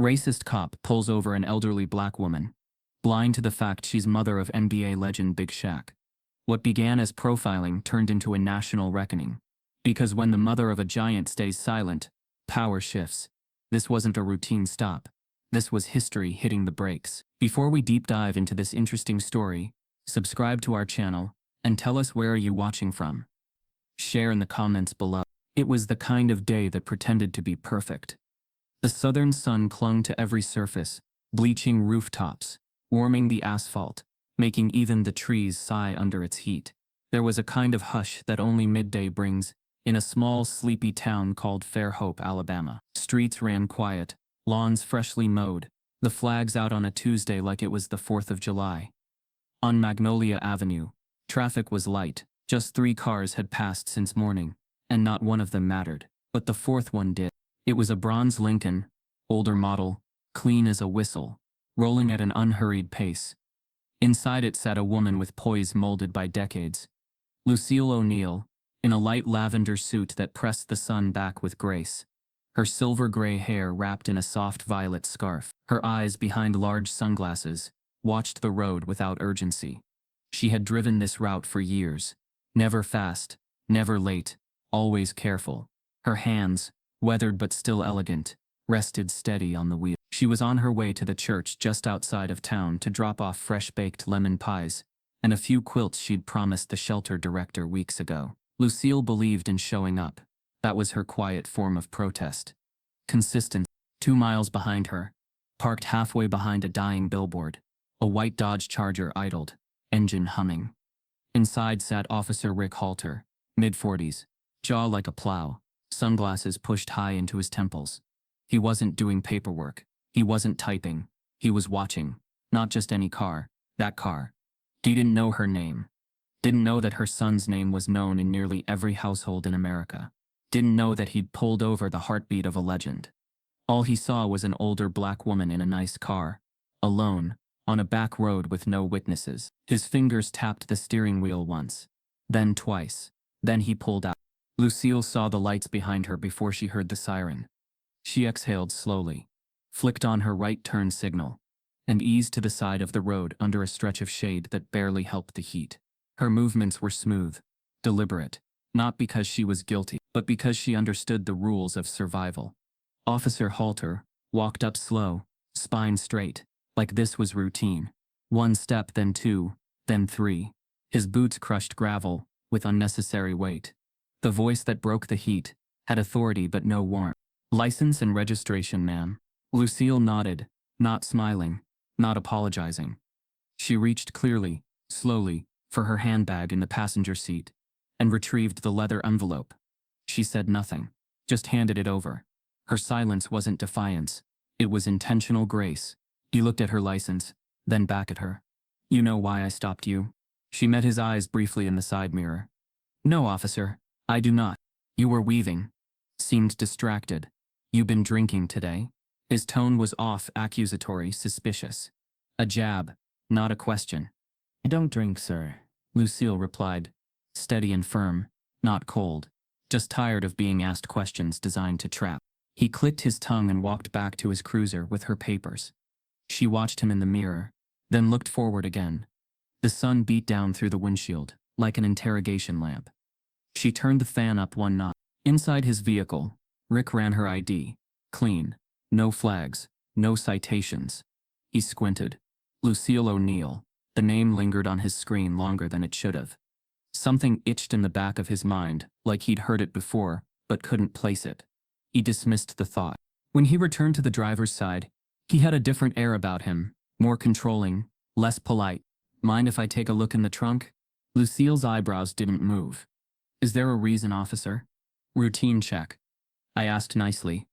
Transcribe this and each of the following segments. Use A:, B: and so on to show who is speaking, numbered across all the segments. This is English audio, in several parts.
A: Racist cop pulls over an elderly black woman, blind to the fact she's mother of NBA legend Big Shaq. What began as profiling turned into a national reckoning. Because when the mother of a giant stays silent, power shifts. This wasn't a routine stop. This was history hitting the brakes. Before we deep dive into this interesting story, subscribe to our channel and tell us where are you watching from. Share in the comments below. It was the kind of day that pretended to be perfect. The southern sun clung to every surface, bleaching rooftops, warming the asphalt, making even the trees sigh under its heat. There was a kind of hush that only midday brings in a small, sleepy town called Fairhope, Alabama. Streets ran quiet, lawns freshly mowed, the flags out on a Tuesday like it was the 4th of July. On Magnolia Avenue, traffic was light. Just 3 cars had passed since morning, and not one of them mattered. But the 4th one did. It was a bronze Lincoln, older model, clean as a whistle, rolling at an unhurried pace. Inside it sat a woman with poise molded by decades. Lucille O'Neal, in a light lavender suit that pressed the sun back with grace. Her silver-gray hair wrapped in a soft violet scarf. Her eyes behind large sunglasses watched the road without urgency. She had driven this route for years. Never fast, never late, always careful. Her hands, weathered but still elegant, rested steady on the wheel. She was on her way to the church just outside of town to drop off fresh-baked lemon pies and a few quilts she'd promised the shelter director weeks ago. Lucille believed in showing up. That was her quiet form of protest. Consistent. 2 miles behind her, parked halfway behind a dying billboard, a white Dodge Charger idled, engine humming. Inside sat Officer Rick Halter, mid-40s, jaw like a plow, sunglasses pushed high into his temples. He wasn't doing paperwork. He wasn't typing. He was watching. Not just any car, that car. He didn't know her name. Didn't know that her son's name was known in nearly every household in America. Didn't know that he'd pulled over the heartbeat of a legend. All he saw was an older black woman in a nice car, alone, on a back road with no witnesses. His fingers tapped the steering wheel once, then twice. Then he pulled out. Lucille saw the lights behind her before she heard the siren. She exhaled slowly, flicked on her right turn signal, and eased to the side of the road under a stretch of shade that barely helped the heat. Her movements were smooth, deliberate, not because she was guilty, but because she understood the rules of survival. Officer Halter walked up slow, spine straight, like this was routine. 1 step, then 2, then 3. His boots crushed gravel with unnecessary weight. The voice that broke the heat had authority but no warmth. "License and registration, ma'am." Lucille nodded, not smiling, not apologizing. She reached clearly, slowly, for her handbag in the passenger seat, and retrieved the leather envelope. She said nothing, just handed it over. Her silence wasn't defiance, it was intentional grace. He looked at her license, then back at her. "You know why I stopped you?" She met his eyes briefly in the side mirror. "No, officer, I do not." "You were weaving. Seemed distracted. You been drinking today?" His tone was off, accusatory, suspicious. A jab, not a question. "I don't drink, sir," Lucille replied, steady and firm, not cold, just tired of being asked questions designed to trap. He clicked his tongue and walked back to his cruiser with her papers. She watched him in the mirror, then looked forward again. The sun beat down through the windshield, like an interrogation lamp. She turned the fan up 1 notch. Inside his vehicle, Rick ran her ID. Clean. No flags. No citations. He squinted. Lucille O'Neal. The name lingered on his screen longer than it should have. Something itched in the back of his mind, like he'd heard it before, but couldn't place it. He dismissed the thought. When he returned to the driver's side, he had a different air about him, more controlling, less polite. "Mind if I take a look in the trunk?" Lucille's eyebrows didn't move. "Is there a reason, officer?" "Routine check," I asked nicely.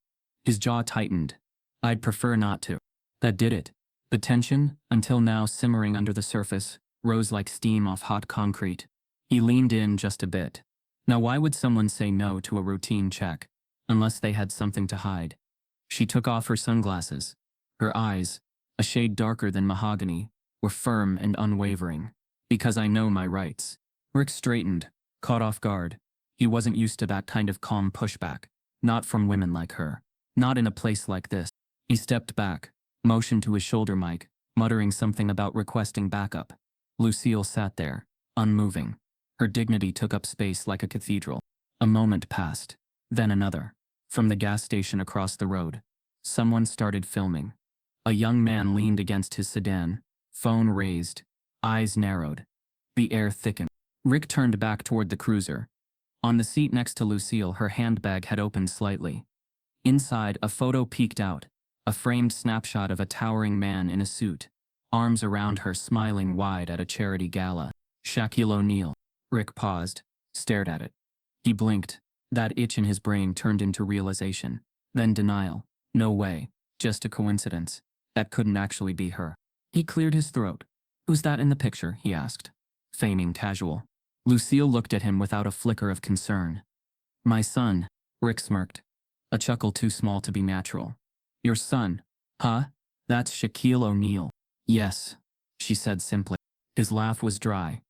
A: His jaw tightened. "I'd prefer not to." That did it. The tension, until now simmering under the surface, rose like steam off hot concrete. He leaned in just a bit. Now why would someone say no to a routine check, unless they had something to hide? She took off her sunglasses. Her eyes, a shade darker than mahogany, were firm and unwavering. "Because I know my rights." Rick straightened, caught off guard. He wasn't used to that kind of calm pushback. Not from women like her. Not in a place like this. He stepped back, motioned to his shoulder mic, muttering something about requesting backup. Lucille sat there, unmoving. Her dignity took up space like a cathedral. A moment passed, then another. From the gas station across the road, someone started filming. A young man leaned against his sedan, phone raised, eyes narrowed. The air thickened. Rick turned back toward the cruiser. On the seat next to Lucille, her handbag had opened slightly. Inside, a photo peeked out, a framed snapshot of a towering man in a suit, arms around her, smiling wide at a charity gala. Shaquille O'Neal. Rick paused, stared at it. He blinked. That itch in his brain turned into realization, then denial. No way, just a coincidence. That couldn't actually be her. He cleared his throat. "Who's that in the picture?" he asked, feigning casual. Lucille looked at him without a flicker of concern. "My son," Rick smirked, a chuckle too small to be natural. "Your son? Huh? That's Shaquille O'Neal." "Yes," she said simply. His laugh was dry.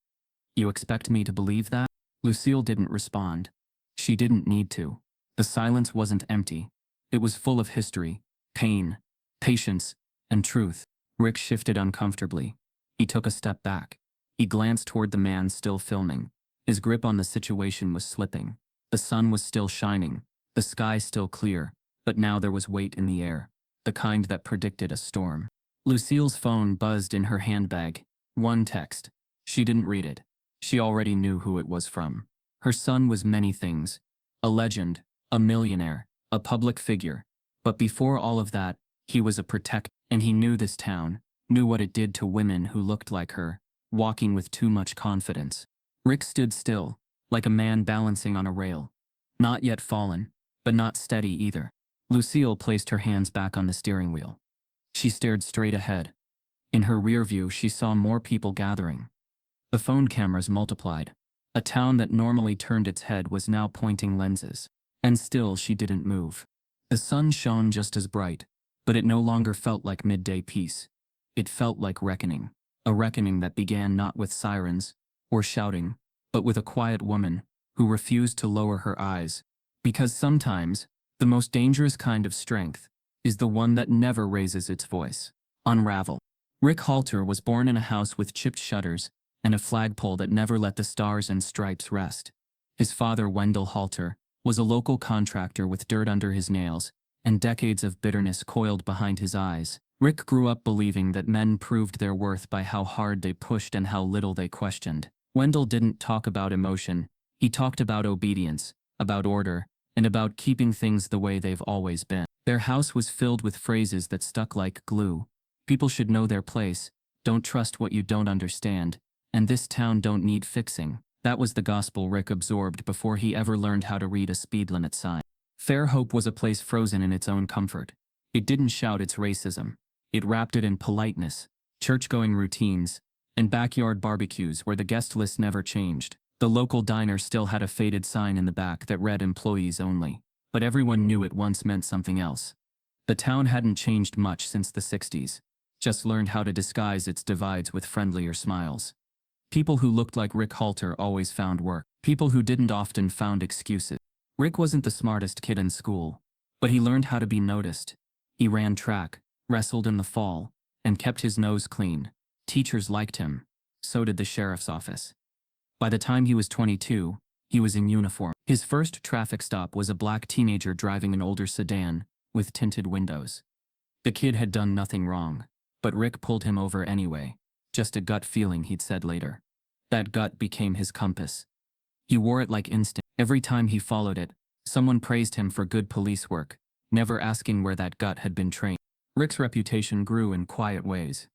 A: "You expect me to believe that?" Lucille didn't respond. She didn't need to. The silence wasn't empty. It was full of history, pain, patience, and truth. Rick shifted uncomfortably. He took a step back. He glanced toward the man still filming. His grip on the situation was slipping. The sun was still shining, the sky still clear, but now there was weight in the air, the kind that predicted a storm. Lucille's phone buzzed in her handbag. One text. She didn't read it. She already knew who it was from. Her son was many things. A legend, a millionaire, a public figure. But before all of that, he was a protector, and he knew this town, knew what it did to women who looked like her, walking with too much confidence. Rick stood still, like a man balancing on a rail. Not yet fallen, but not steady either. Lucille placed her hands back on the steering wheel. She stared straight ahead. In her rear view, she saw more people gathering. The phone cameras multiplied. A town that normally turned its head was now pointing lenses. And still she didn't move. The sun shone just as bright, but it no longer felt like midday peace. It felt like reckoning. A reckoning that began not with sirens or shouting, but with a quiet woman who refused to lower her eyes. Because sometimes, the most dangerous kind of strength is the one that never raises its voice. Unravel. Rick Halter was born in a house with chipped shutters and a flagpole that never let the stars and stripes rest. His father, Wendell Halter, was a local contractor with dirt under his nails and decades of bitterness coiled behind his eyes. Rick grew up believing that men proved their worth by how hard they pushed and how little they questioned. Wendell didn't talk about emotion. He talked about obedience, about order, and about keeping things the way they've always been. Their house was filled with phrases that stuck like glue. People should know their place, don't trust what you don't understand, and this town don't need fixing. That was the gospel Rick absorbed before he ever learned how to read a speed limit sign. Fairhope was a place frozen in its own comfort. It didn't shout its racism. It wrapped it in politeness, church-going routines, and backyard barbecues where the guest list never changed. The local diner still had a faded sign in the back that read "Employees Only," but everyone knew it once meant something else. The town hadn't changed much since the 60s, just learned how to disguise its divides with friendlier smiles. People who looked like Rick Halter always found work. People who didn't often found excuses. Rick wasn't the smartest kid in school, but he learned how to be noticed. He ran track, wrestled in the fall, and kept his nose clean. Teachers liked him. So did the sheriff's office. By the time he was 22, he was in uniform. His first traffic stop was a black teenager driving an older sedan with tinted windows. The kid had done nothing wrong, but Rick pulled him over anyway. Just a gut feeling, he'd said later. That gut became his compass. He wore it like instinct. Every time he followed it, someone praised him for good police work, never asking where that gut had been trained. Rick's reputation grew in quiet ways.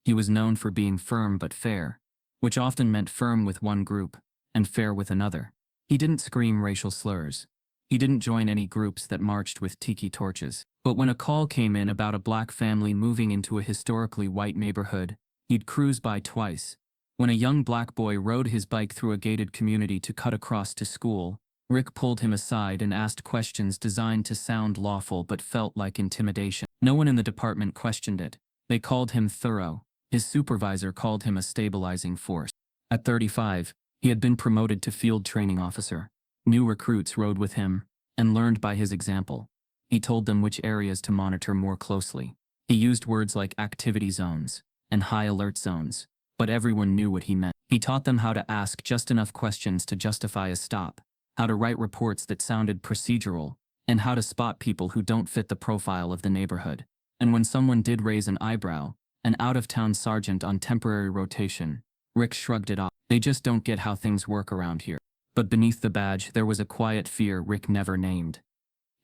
A: He was known for being firm but fair, which often meant firm with one group and fair with another. He didn't scream racial slurs. He didn't join any groups that marched with tiki torches. But when a call came in about a black family moving into a historically white neighborhood, he'd cruise by twice. When a young black boy rode his bike through a gated community to cut across to school, Rick pulled him aside and asked questions designed to sound lawful but felt like intimidation. No one in the department questioned it. They called him thorough. His supervisor called him a stabilizing force. At 35, he had been promoted to field training officer. New recruits rode with him and learned by his example. He told them which areas to monitor more closely. He used words like activity zones and high alert zones, but everyone knew what he meant. He taught them how to ask just enough questions to justify a stop, how to write reports that sounded procedural, and how to spot people who don't fit the profile of the neighborhood. And when someone did raise an eyebrow, an out-of-town sergeant on temporary rotation, Rick shrugged it off. They just don't get how things work around here. But beneath the badge there was a quiet fear Rick never named.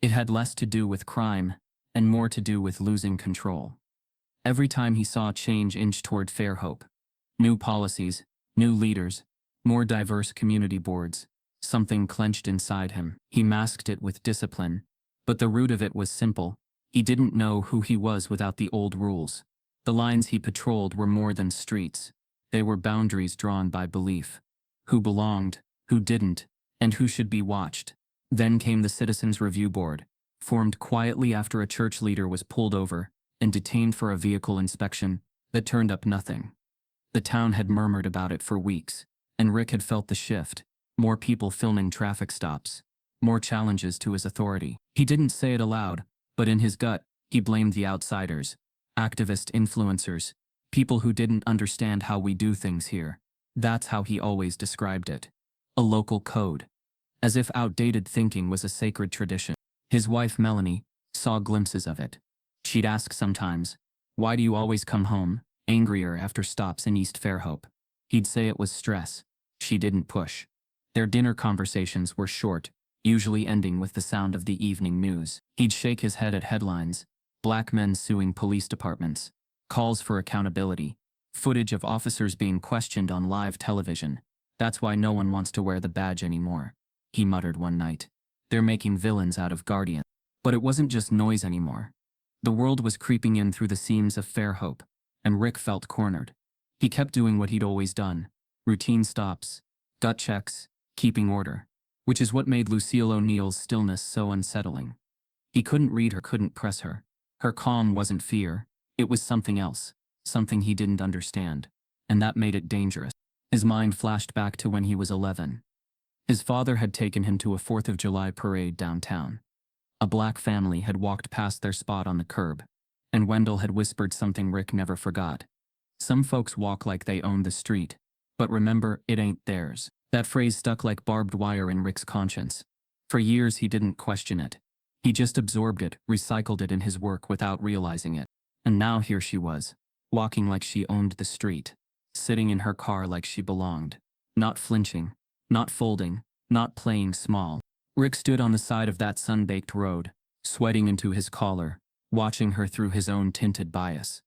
A: It had less to do with crime, and more to do with losing control. Every time he saw change inch toward Fairhope, new policies, new leaders, more diverse community boards, something clenched inside him. He masked it with discipline, but the root of it was simple. He didn't know who he was without the old rules. The lines he patrolled were more than streets. They were boundaries drawn by belief. Who belonged, who didn't, and who should be watched. Then came the Citizens Review Board, formed quietly after a church leader was pulled over and detained for a vehicle inspection that turned up nothing. The town had murmured about it for weeks, and Rick had felt the shift. More people filming traffic stops, more challenges to his authority. He didn't say it aloud, but in his gut, he blamed the outsiders, activist influencers, people who didn't understand how we do things here. That's how he always described it. A local code. As if outdated thinking was a sacred tradition. His wife Melanie saw glimpses of it. She'd ask sometimes, "Why do you always come home, angrier after stops in East Fairhope?" He'd say it was stress. She didn't push. Their dinner conversations were short, usually ending with the sound of the evening news. He'd shake his head at headlines, black men suing police departments, calls for accountability, footage of officers being questioned on live television. "That's why no one wants to wear the badge anymore," he muttered one night. "They're making villains out of guardians." But it wasn't just noise anymore. The world was creeping in through the seams of Fairhope, and Rick felt cornered. He kept doing what he'd always done. Routine stops, gut checks, keeping order. Which is what made Lucille O'Neal's stillness so unsettling. He couldn't read her, couldn't press her. Her calm wasn't fear. It was something else. Something he didn't understand. And that made it dangerous. His mind flashed back to when he was 11. His father had taken him to a 4th of July parade downtown. A black family had walked past their spot on the curb, and Wendell had whispered something Rick never forgot. "Some folks walk like they own the street, but remember, it ain't theirs." That phrase stuck like barbed wire in Rick's conscience. For years he didn't question it. He just absorbed it, recycled it in his work without realizing it. And now here she was, walking like she owned the street, sitting in her car like she belonged, not flinching, not folding, not playing small. Rick stood on the side of that sun-baked road, sweating into his collar, watching her through his own tinted bias.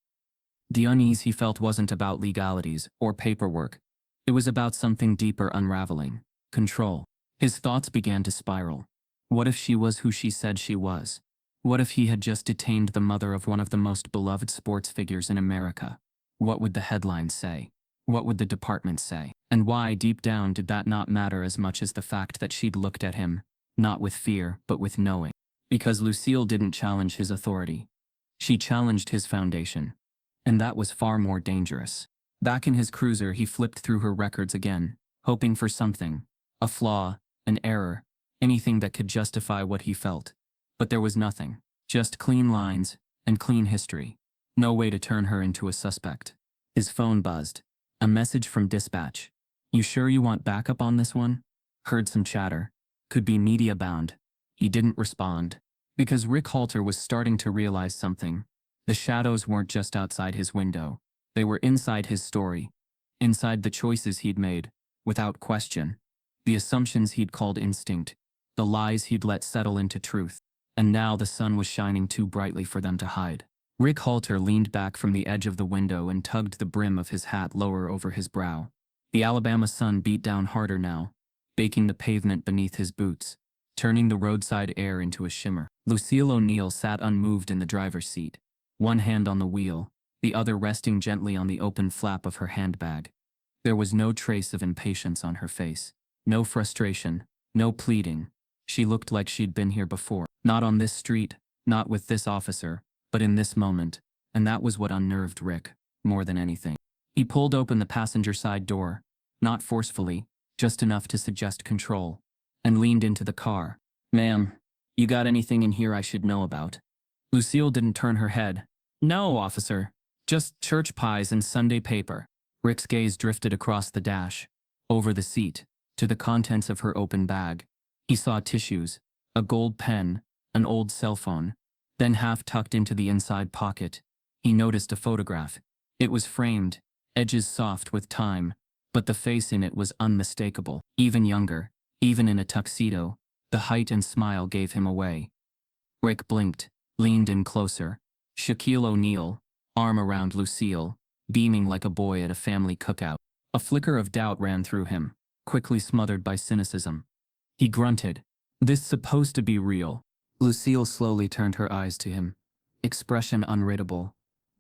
A: The unease he felt wasn't about legalities or paperwork. It was about something deeper unraveling. Control. His thoughts began to spiral. What if she was who she said she was? What if he had just detained the mother of one of the most beloved sports figures in America? What would the headlines say? What would the department say? And why, deep down, did that not matter as much as the fact that she'd looked at him, not with fear, but with knowing? Because Lucille didn't challenge his authority. She challenged his foundation. And that was far more dangerous. Back in his cruiser, he flipped through her records again, hoping for something. A flaw, an error, anything that could justify what he felt. But there was nothing. Just clean lines, and clean history. No way to turn her into a suspect. His phone buzzed. A message from dispatch. "You sure you want backup on this one?" Heard some chatter. Could be media bound. He didn't respond. Because Rick Halter was starting to realize something. The shadows weren't just outside his window. They were inside his story. Inside the choices he'd made, without question. The assumptions he'd called instinct. The lies he'd let settle into truth. And now the sun was shining too brightly for them to hide. Rick Halter leaned back from the edge of the window and tugged the brim of his hat lower over his brow. The Alabama sun beat down harder now, baking the pavement beneath his boots, turning the roadside air into a shimmer. Lucille O'Neal sat unmoved in the driver's seat, one hand on the wheel, the other resting gently on the open flap of her handbag. There was no trace of impatience on her face, no frustration, no pleading. She looked like she'd been here before. Not on this street, not with this officer, but in this moment, and that was what unnerved Rick, more than anything. He pulled open the passenger side door, not forcefully, just enough to suggest control, and leaned into the car. "Ma'am, You got anything in here I should know about? Lucille didn't turn her head. No, officer. Just church pies and Sunday paper. Rick's gaze drifted across the dash, over the seat, to the contents of her open bag. He saw tissues, a gold pen, an old cell phone. Then half tucked into the inside pocket, he noticed a photograph. It was framed, edges soft with time, but the face in it was unmistakable. Even younger, even in a tuxedo, the height and smile gave him away. Rick blinked, leaned in closer. Shaquille O'Neal, arm around Lucille, beaming like a boy at a family cookout. A flicker of doubt ran through him, quickly smothered by cynicism. He grunted. This supposed to be real. Lucille slowly turned her eyes to him, expression unreadable.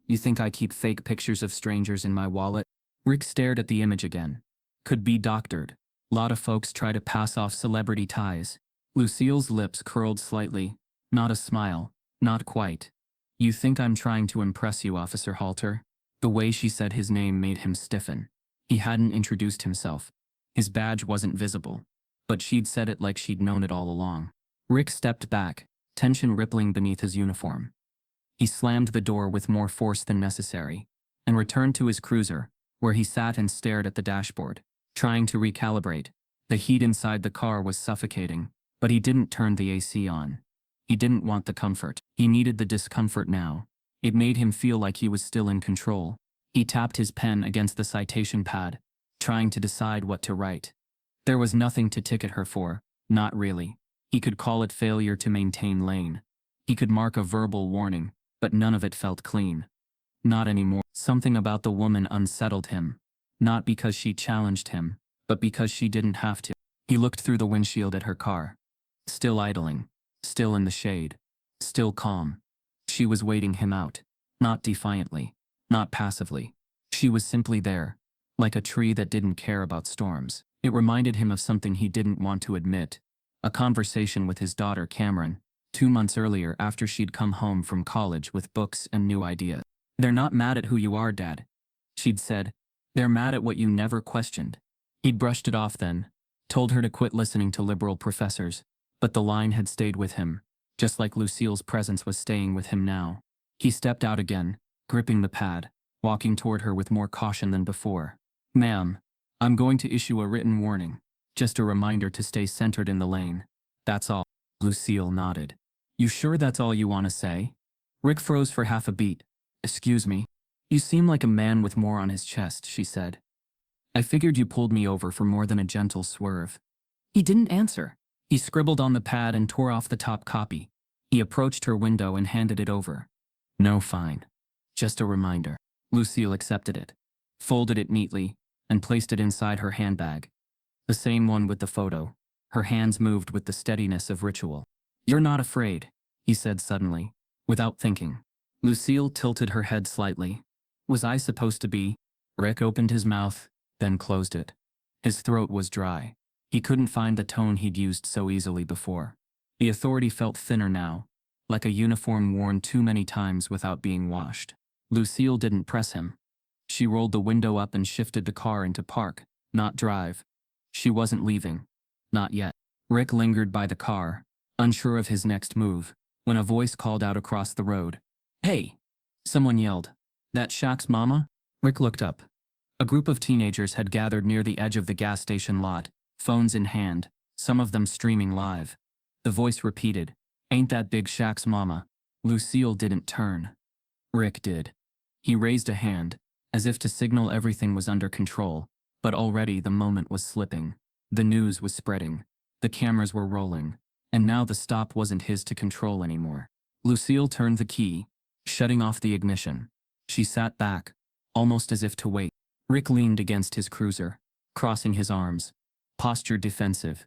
A: You think I keep fake pictures of strangers in my wallet? Rick stared at the image again. Could be doctored. Lot of folks try to pass off celebrity ties. Lucille's lips curled slightly. Not a smile. Not quite. You think I'm trying to impress you, Officer Halter? The way she said his name made him stiffen. He hadn't introduced himself. His badge wasn't visible. But she'd said it like she'd known it all along. Rick stepped back, tension rippling beneath his uniform. He slammed the door with more force than necessary, and returned to his cruiser, where he sat and stared at the dashboard, trying to recalibrate. The heat inside the car was suffocating, but he didn't turn the AC on. He didn't want the comfort. He needed the discomfort now. It made him feel like he was still in control. He tapped his pen against the citation pad, trying to decide what to write. There was nothing to ticket her for, not really. He could call it failure to maintain lane. He could mark a verbal warning, but none of it felt clean. Not anymore. Something about the woman unsettled him. Not because she challenged him, but because she didn't have to. He looked through the windshield at her car. Still idling. Still in the shade. Still calm. She was waiting him out. Not defiantly. Not passively. She was simply there. Like a tree that didn't care about storms. It reminded him of something he didn't want to admit. A conversation with his daughter Cameron, 2 months earlier after she'd come home from college with books and new ideas. They're not mad at who you are, Dad, she'd said. They're mad at what you never questioned. He'd brushed it off then, told her to quit listening to liberal professors, but the line had stayed with him, just like Lucille's presence was staying with him now. He stepped out again, gripping the pad, walking toward her with more caution than before. Ma'am, I'm going to issue a written warning. Just a reminder to stay centered in the lane. That's all. Lucille nodded. You sure that's all you want to say? Rick froze for half a beat. Excuse me. You seem like a man with more on his chest, she said. I figured you pulled me over for more than a gentle swerve. He didn't answer. He scribbled on the pad and tore off the top copy. He approached her window and handed it over. No fine. Just a reminder. Lucille accepted it, folded it neatly, and placed it inside her handbag. The same one with the photo. Her hands moved with the steadiness of ritual. You're not afraid, he said suddenly, without thinking. Lucille tilted her head slightly. Was I supposed to be? Rick opened his mouth, then closed it. His throat was dry. He couldn't find the tone he'd used so easily before. The authority felt thinner now, like a uniform worn too many times without being washed. Lucille didn't press him. She rolled the window up and shifted the car into park, not drive. She wasn't leaving. Not yet. Rick lingered by the car, unsure of his next move, when a voice called out across the road. Hey! Someone yelled. That Shaq's mama? Rick looked up. A group of teenagers had gathered near the edge of the gas station lot, phones in hand, some of them streaming live. The voice repeated, Ain't that big Shaq's mama? Lucille didn't turn. Rick did. He raised a hand, as if to signal everything was under control, but already the moment was slipping. The news was spreading. The cameras were rolling, and now the stop wasn't his to control anymore. Lucille turned the key, shutting off the ignition. She sat back, almost as if to wait. Rick leaned against his cruiser, crossing his arms, posture defensive.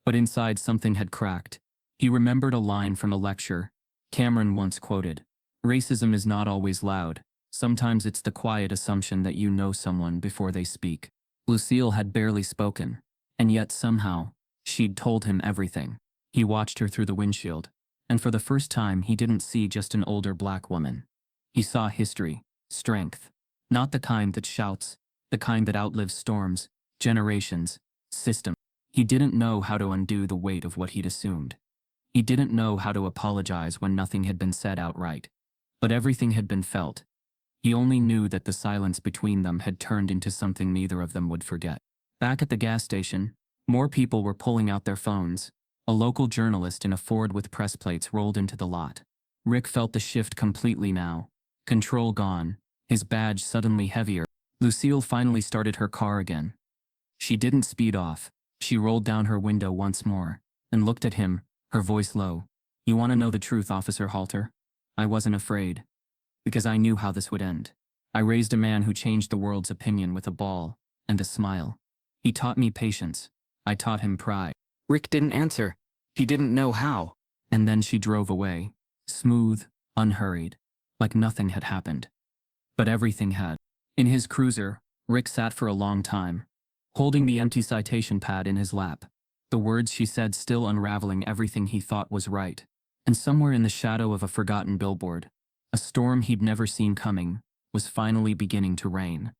A: But inside something had cracked. He remembered a line from a lecture Cameron once quoted. Racism is not always loud. Sometimes it's the quiet assumption that you know someone before they speak. Lucille had barely spoken, and yet somehow, she'd told him everything. He watched her through the windshield, and for the first time he didn't see just an older black woman. He saw history, strength. Not the kind that shouts, the kind that outlives storms, generations, system. He didn't know how to undo the weight of what he'd assumed. He didn't know how to apologize when nothing had been said outright. But everything had been felt. He only knew that the silence between them had turned into something neither of them would forget. Back at the gas station, more people were pulling out their phones. A local journalist in a Ford with press plates rolled into the lot. Rick felt the shift completely now. Control gone, his badge suddenly heavier. Lucille finally started her car again. She didn't speed off. She rolled down her window once more and looked at him, her voice low. "You want to know the truth, Officer Halter? I wasn't afraid. Because I knew how this would end. I raised a man who changed the world's opinion with a ball and a smile. He taught me patience. I taught him pride." Rick didn't answer. He didn't know how. And then she drove away. Smooth, unhurried. Like nothing had happened. But everything had. In his cruiser, Rick sat for a long time, holding the empty citation pad in his lap. The words she said still unraveling everything he thought was right. And somewhere in the shadow of a forgotten billboard, a storm he'd never seen coming was finally beginning to rain.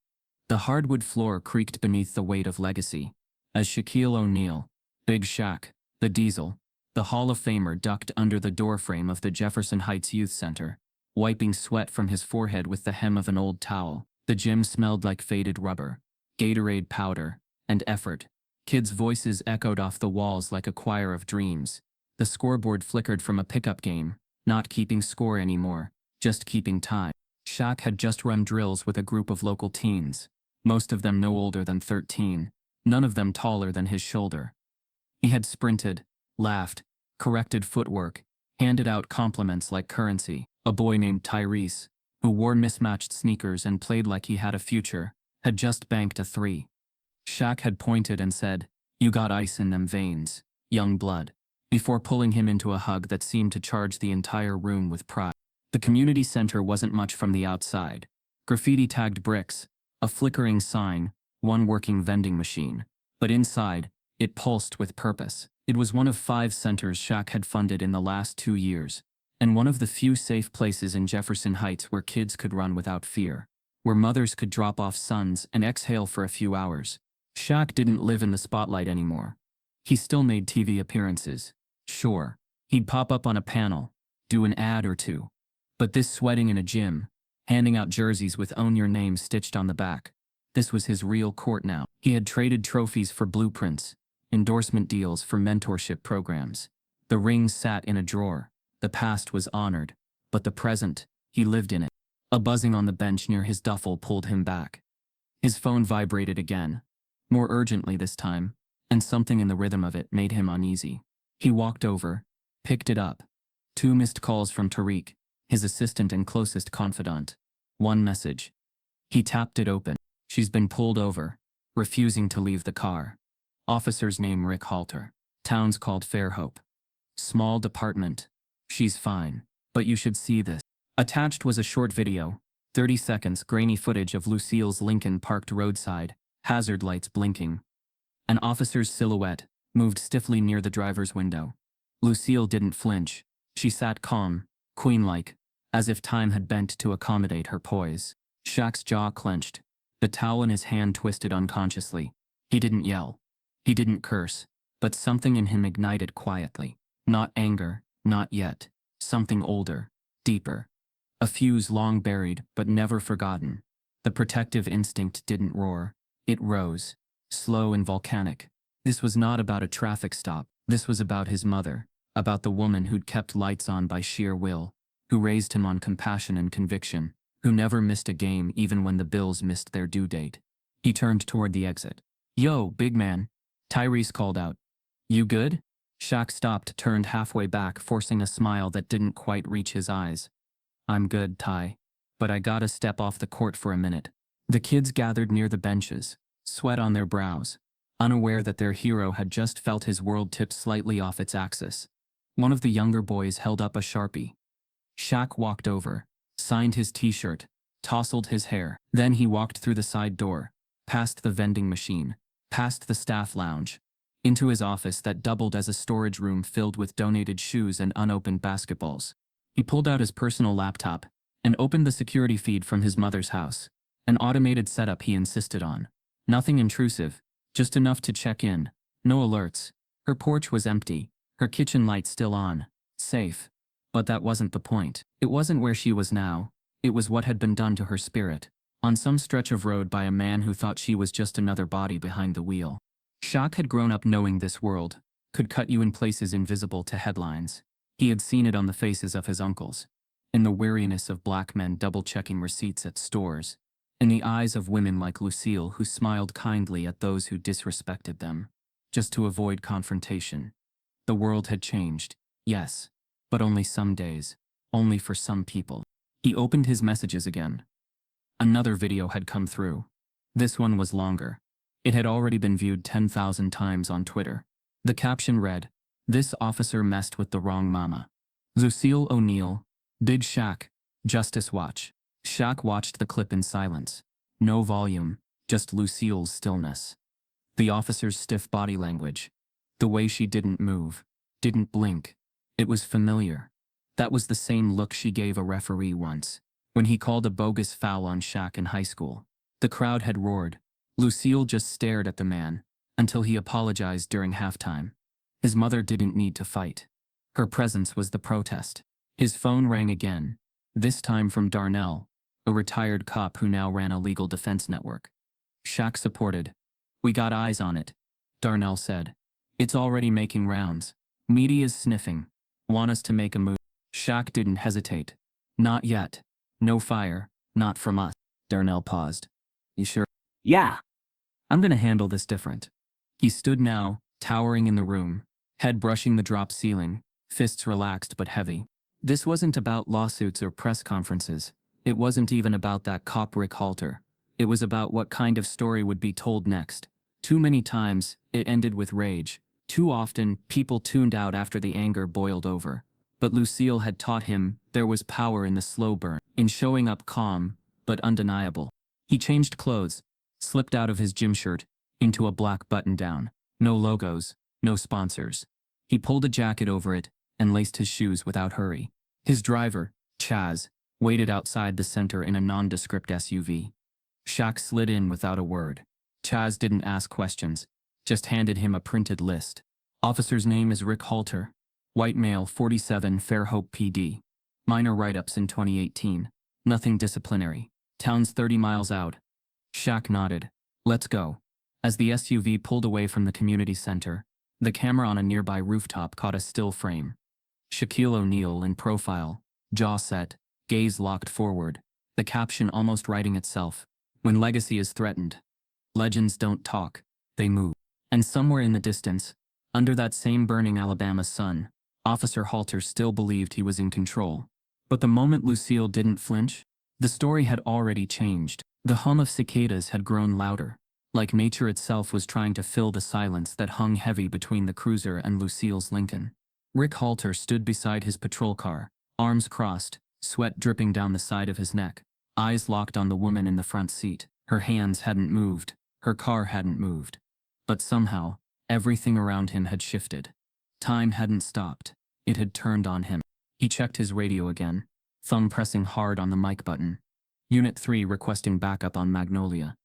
A: The hardwood floor creaked beneath the weight of legacy, as Shaquille O'Neal, Big Shaq, the Diesel, the Hall of Famer ducked under the doorframe of the Jefferson Heights Youth Center, wiping sweat from his forehead with the hem of an old towel. The gym smelled like faded rubber, Gatorade powder, and effort. Kids' voices echoed off the walls like a choir of dreams. The scoreboard flickered from a pickup game, not keeping score anymore, just keeping time. Shaq had just run drills with a group of local teens, most of them no older than 13, none of them taller than his shoulder. He had sprinted, laughed, corrected footwork, handed out compliments like currency. A boy named Tyrese, who wore mismatched sneakers and played like he had a future, had just banked a 3. Shaq had pointed and said, "You got ice in them veins, young blood," before pulling him into a hug that seemed to charge the entire room with pride. The community center wasn't much from the outside. Graffiti-tagged bricks, a flickering sign, one working vending machine. But inside, it pulsed with purpose. It was one of 5 centers Shaq had funded in the last 2 years, and one of the few safe places in Jefferson Heights where kids could run without fear, where mothers could drop off sons and exhale for a few hours. Shaq didn't live in the spotlight anymore. He still made TV appearances. Sure, he'd pop up on a panel, do an ad or two. But this sweating in a gym, handing out jerseys with "Own Your Name" stitched on the back, this was his real court now. He had traded trophies for blueprints, endorsement deals for mentorship programs. The rings sat in a drawer. The past was honored, but the present, he lived in it. A buzzing on the bench near his duffel pulled him back. His phone vibrated again, more urgently this time, and something in the rhythm of it made him uneasy. He walked over, picked it up. 2 missed calls from Tariq, his assistant and closest confidant. 1 message. He tapped it open. "She's been pulled over, refusing to leave the car. Officer's name Rick Halter. Town's called Fairhope. Small department. She's fine, but you should see this." Attached was a short video, 30 seconds grainy footage of Lucille's Lincoln parked roadside, hazard lights blinking. An officer's silhouette moved stiffly near the driver's window. Lucille didn't flinch. She sat calm, queen-like, as if time had bent to accommodate her poise. Shaq's jaw clenched, the towel in his hand twisted unconsciously. He didn't yell. He didn't curse, but something in him ignited quietly. Not anger, not yet. Something older, deeper. A fuse long buried but never forgotten. The protective instinct didn't roar. It rose, slow and volcanic. This was not about a traffic stop. This was about his mother, about the woman who'd kept lights on by sheer will, who raised him on compassion and conviction, who never missed a game even when the Bills missed their due date. He turned toward the exit. "Yo, big man," Tyrese called out. "You good?" Shaq stopped, turned halfway back, forcing a smile that didn't quite reach his eyes. "I'm good, Ty. But I gotta step off the court for a minute." The kids gathered near the benches, sweat on their brows, unaware that their hero had just felt his world tip slightly off its axis. One of the younger boys held up a Sharpie. Shaq walked over, signed his t-shirt, tousled his hair. Then he walked through the side door, past the vending machine, past the staff lounge, into his office that doubled as a storage room filled with donated shoes and unopened basketballs. He pulled out his personal laptop and opened the security feed from his mother's house, an automated setup he insisted on. Nothing intrusive, just enough to check in, no alerts. Her porch was empty, Her kitchen light still on. Safe. But that wasn't the point. It wasn't where she was now. It was what had been done to her spirit. On some stretch of road by a man who thought she was just another body behind the wheel. Shaq had grown up knowing this world could cut you in places invisible to headlines. He had seen it on the faces of his uncles, in the weariness of black men double-checking receipts at stores, in the eyes of women like Lucille who smiled kindly at those who disrespected them, just to avoid confrontation. The world had changed, yes, but only some days, only for some people. He opened his messages again. Another video had come through. This one was longer. It had already been viewed 10,000 times on Twitter. The caption read, "This officer messed with the wrong mama. Lucille O'Neal, Big Shaq, Justice Watch." Shaq watched the clip in silence. No volume, just Lucille's stillness. The officer's stiff body language. The way she didn't move, didn't blink. It was familiar. That was the same look she gave a referee once, when he called a bogus foul on Shaq in high school. The crowd had roared. Lucille just stared at the man, until he apologized during halftime. His mother didn't need to fight. Her presence was the protest. His phone rang again, this time from Darnell, a retired cop who now ran a legal defense network. Shaq supported. "We got eyes on it," Darnell said. "It's already making rounds. Media's sniffing. Want us to make a move." Shaq didn't hesitate. "Not yet. No fire, not from us." Darnell paused. "You sure?"
B: "Yeah."
A: "I'm gonna handle this different." He stood now, towering in the room, head brushing the drop ceiling, fists relaxed but heavy. This wasn't about lawsuits or press conferences. It wasn't even about that cop Rick Halter. It was about what kind of story would be told next. Too many times, it ended with rage. Too often, people tuned out after the anger boiled over. But Lucille had taught him there was power in the slow burn, in showing up calm, but undeniable. He changed clothes, slipped out of his gym shirt, into a black button-down. No logos, no sponsors. He pulled a jacket over it, and laced his shoes without hurry. His driver, Chaz, waited outside the center in a nondescript SUV. Shaq slid in without a word. Chaz didn't ask questions, just handed him a printed list. "Officer's name is Rick Halter. White male, 47, Fairhope PD. Minor write-ups in 2018. Nothing disciplinary. Town's 30 miles out." Shaq nodded. "Let's go." As the SUV pulled away from the community center, the camera on a nearby rooftop caught a still frame. Shaquille O'Neal in profile, jaw set, gaze locked forward, the caption almost writing itself. "When legacy is threatened, legends don't talk, they move." And somewhere in the distance, under that same burning Alabama sun, Officer Halter still believed he was in control. But the moment Lucille didn't flinch, the story had already changed. The hum of cicadas had grown louder, like nature itself was trying to fill the silence that hung heavy between the cruiser and Lucille's Lincoln. Rick Halter stood beside his patrol car, arms crossed, sweat dripping down the side of his neck, eyes locked on the woman in the front seat. Her hands hadn't moved, her car hadn't moved. But somehow, everything around him had shifted. Time hadn't stopped, it had turned on him. He checked his radio again, thumb pressing hard on the mic button. "Unit 3 requesting backup on Magnolia."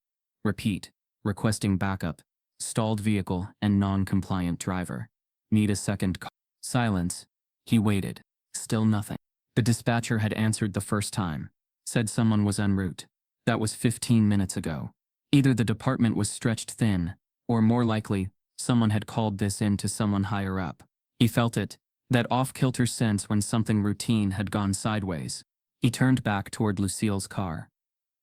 A: "Repeat, requesting backup. Stalled vehicle and non-compliant driver. Need a second call." Silence. He waited. Still nothing. The dispatcher had answered the first time. Said someone was en route. That was 15 minutes ago. Either the department was stretched thin, or more likely, someone had called this in to someone higher up. He felt it, that off-kilter sense when something routine had gone sideways. He turned back toward Lucille's car.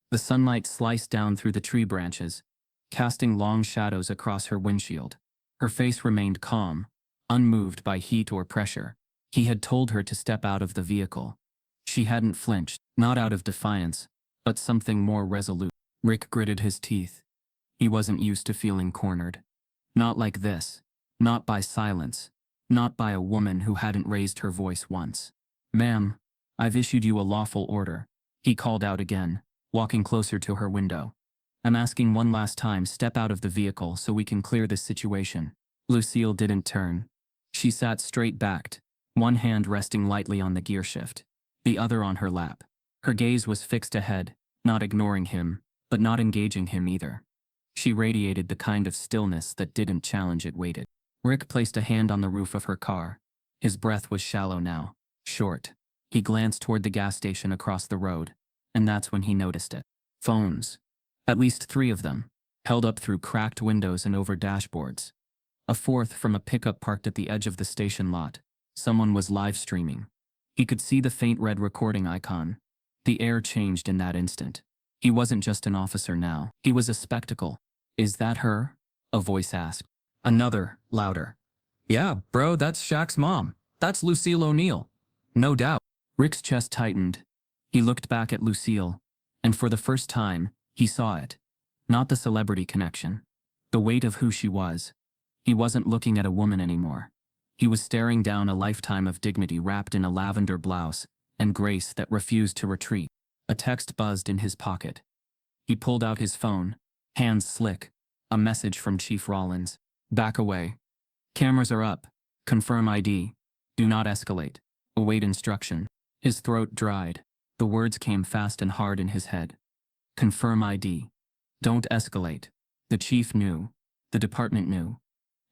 A: The sunlight sliced down through the tree branches, casting long shadows across her windshield. Her face remained calm, unmoved by heat or pressure. He had told her to step out of the vehicle. She hadn't flinched, not out of defiance, but something more resolute. Rick gritted his teeth. He wasn't used to feeling cornered. Not like this. Not by silence. Not by a woman who hadn't raised her voice once. "Ma'am, I've issued you a lawful order," he called out again, walking closer to her window. "I'm asking one last time, step out of the vehicle so we can clear this situation." Lucille didn't turn. She sat straight-backed, one hand resting lightly on the gear shift, the other on her lap. Her gaze was fixed ahead, not ignoring him, but not engaging him either. She radiated the kind of stillness that didn't challenge, it waited. Rick placed a hand on the roof of her car, His breath was shallow now, short. He glanced toward the gas station across the road, and that's when he noticed it. Phones. At least 3 of them, held up through cracked windows and over dashboards. A fourth from a pickup parked at the edge of the station lot. Someone was live streaming. He could see the faint red recording icon. The air changed in that instant. He wasn't just an officer now. He was a spectacle. "Is that her?" a voice asked. Another, louder. "Yeah, bro, that's Shaq's mom. That's Lucille O'Neal." "No doubt." Rick's chest tightened. He looked back at Lucille, and for the first time, he saw it. Not the celebrity connection. The weight of who she was. He wasn't looking at a woman anymore. He was staring down a lifetime of dignity wrapped in a lavender blouse and grace that refused to retreat. A text buzzed in his pocket. He pulled out his phone, hands slick. A message from Chief Rollins. "Back away. Cameras are up. Confirm ID. Do not escalate. Await instruction." His throat dried. The words came fast and hard in his head. Confirm ID. Don't escalate. The chief knew. The department knew.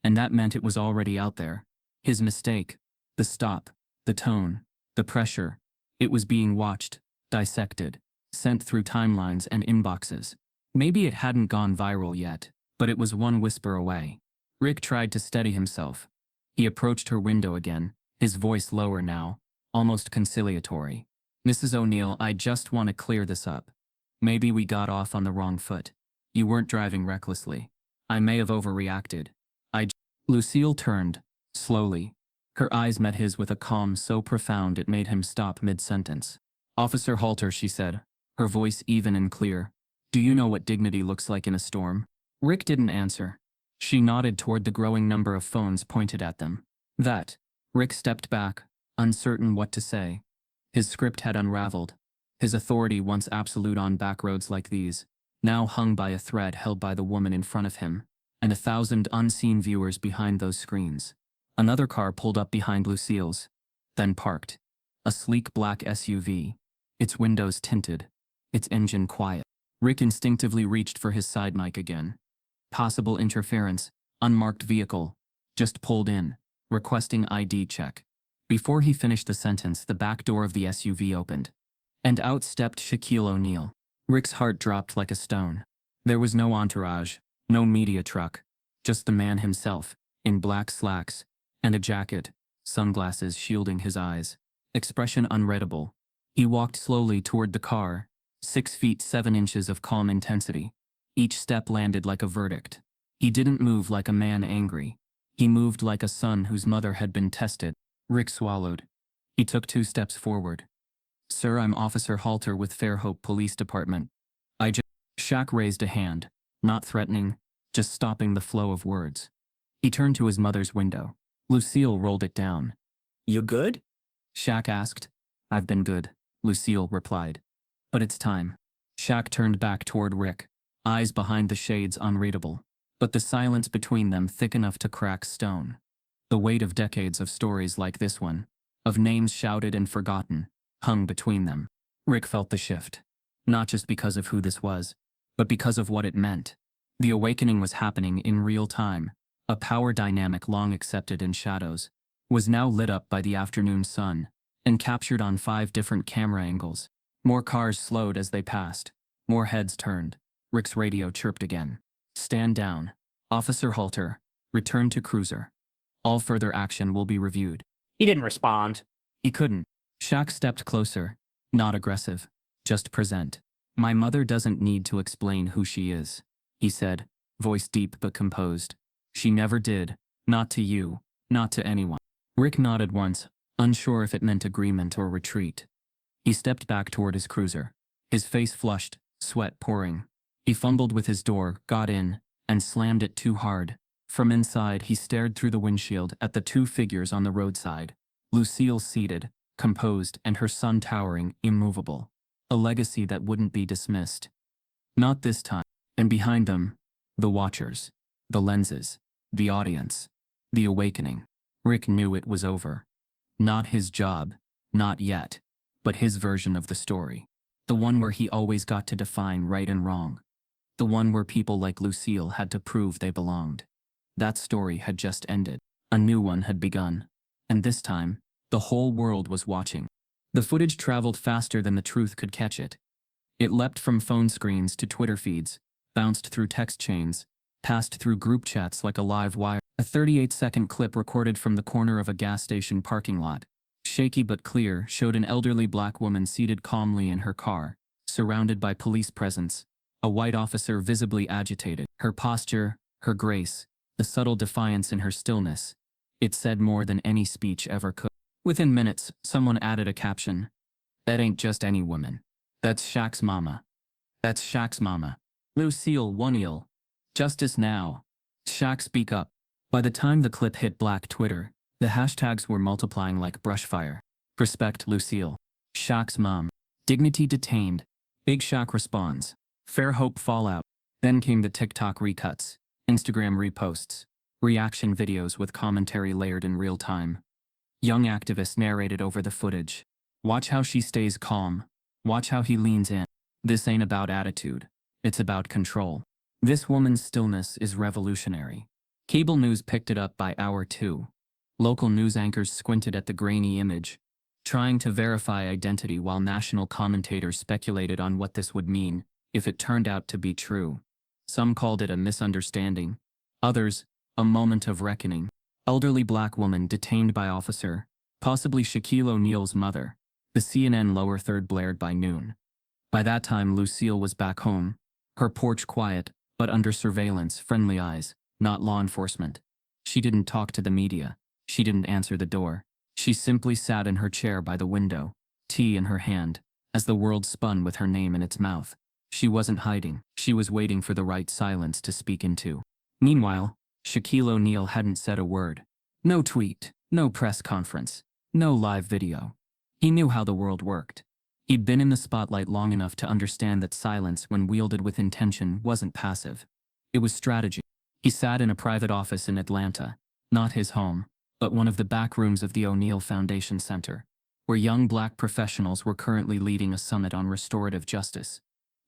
A: And that meant it was already out there. His mistake. The stop. The tone. The pressure. It was being watched, dissected, sent through timelines and inboxes. Maybe it hadn't gone viral yet, but it was one whisper away. Rick tried to steady himself. He approached her window again, his voice lower now, almost conciliatory. "Mrs. O'Neal, I just want to clear this up. Maybe we got off on the wrong foot. You weren't driving recklessly. I may have overreacted. Lucille turned, slowly. Her eyes met his with a calm so profound it made him stop mid-sentence. "Officer Halter," she said, her voice even and clear. "Do you know what dignity looks like in a storm?" Rick didn't answer. She nodded toward the growing number of phones pointed at them. "That." Rick stepped back, uncertain what to say. His script had unraveled. His authority, once absolute on backroads like these, now hung by a thread held by the woman in front of him, and 1,000 unseen viewers behind those screens. Another car pulled up behind Lucille's, then parked. A sleek black SUV, its windows tinted, its engine quiet. Rick instinctively reached for his side mic again. Possible interference, unmarked vehicle, just pulled in, requesting ID check. Before he finished the sentence, the back door of the SUV opened, and out stepped Shaquille O'Neal. Rick's heart dropped like a stone. There was no entourage, no media truck, just the man himself, in black slacks, and a jacket, sunglasses shielding his eyes. Expression unreadable. He walked slowly toward the car, 6 feet 7 inches of calm intensity. Each step landed like a verdict. He didn't move like a man angry. He moved like a son whose mother had been tested. Rick swallowed. He took 2 steps forward. "Sir, I'm Officer Halter with Fairhope Police Department. Shaq raised a hand, not threatening, just stopping the flow of words. He turned to his mother's window. Lucille rolled it down. "You good?" Shaq asked. "I've been good," Lucille replied. "But it's time." Shaq turned back toward Rick, eyes behind the shades unreadable, but the silence between them thick enough to crack stone. The weight of decades of stories like this one, of names shouted and forgotten, hung between them. Rick felt the shift. Not just because of who this was, but because of what it meant. The awakening was happening in real time. A power dynamic long accepted in shadows was now lit up by the afternoon sun and captured on 5 different camera angles. More cars slowed as they passed. More heads turned. Rick's radio chirped again. "Stand down. Officer Halter. Return to cruiser. All further action will be reviewed."
B: He didn't respond.
A: He couldn't. Shaq stepped closer. Not aggressive. Just present. "My mother doesn't need to explain who she is," he said, voice deep but composed. "She never did. Not to you. Not to anyone." Rick nodded once, unsure if it meant agreement or retreat. He stepped back toward his cruiser. His face flushed, sweat pouring. He fumbled with his door, got in, and slammed it too hard. From inside, he stared through the windshield at the 2 figures on the roadside. Lucille seated, composed, and her son towering, immovable. A legacy that wouldn't be dismissed. Not this time. And behind them, the watchers, the lenses, the audience, the awakening. Rick knew it was over. Not his job, not yet, but his version of the story. The one where he always got to define right and wrong. The one where people like Lucille had to prove they belonged. That story had just ended. A new one had begun. And this time, the whole world was watching. The footage traveled faster than the truth could catch it. It leapt from phone screens to Twitter feeds, bounced through text chains, passed through group chats like a live wire. A 38-second clip recorded from the corner of a gas station parking lot, shaky but clear, showed an elderly black woman seated calmly in her car, surrounded by police presence, a white officer visibly agitated. Her posture, her grace, the subtle defiance in her stillness. It said more than any speech ever could. Within minutes, someone added a caption. "That ain't just any woman. That's Shaq's mama. That's Shaq's mama. Lucille O'Neal. Justice now. Shaq speak up." By the time the clip hit Black Twitter, the hashtags were multiplying like brushfire. Respect Lucille. Shaq's mom. Dignity detained. Big Shaq responds. Fair hope fallout. Then came the TikTok recuts, Instagram reposts, reaction videos with commentary layered in real time. Young activists narrated over the footage. Watch how she stays calm. Watch how he leans in. This ain't about attitude. It's about control. This woman's stillness is revolutionary. Cable news picked it up by hour 2. Local news anchors squinted at the grainy image, trying to verify identity while national commentators speculated on what this would mean if it turned out to be true. Some called it a misunderstanding. Others, a moment of reckoning. Elderly black woman detained by officer, possibly Shaquille O'Neal's mother. The CNN lower third blared by noon. By that time Lucille was back home, her porch quiet, but under surveillance, friendly eyes, not law enforcement. She didn't talk to the media. She didn't answer the door. She simply sat in her chair by the window, tea in her hand, as the world spun with her name in its mouth. She wasn't hiding. She was waiting for the right silence to speak into. Meanwhile, Shaquille O'Neal hadn't said a word. No tweet, no press conference, no live video. He knew how the world worked. He'd been in the spotlight long enough to understand that silence, when wielded with intention, wasn't passive. It was strategy. He sat in a private office in Atlanta, not his home, but one of the back rooms of the O'Neal Foundation Center, where young black professionals were currently leading a summit on restorative justice.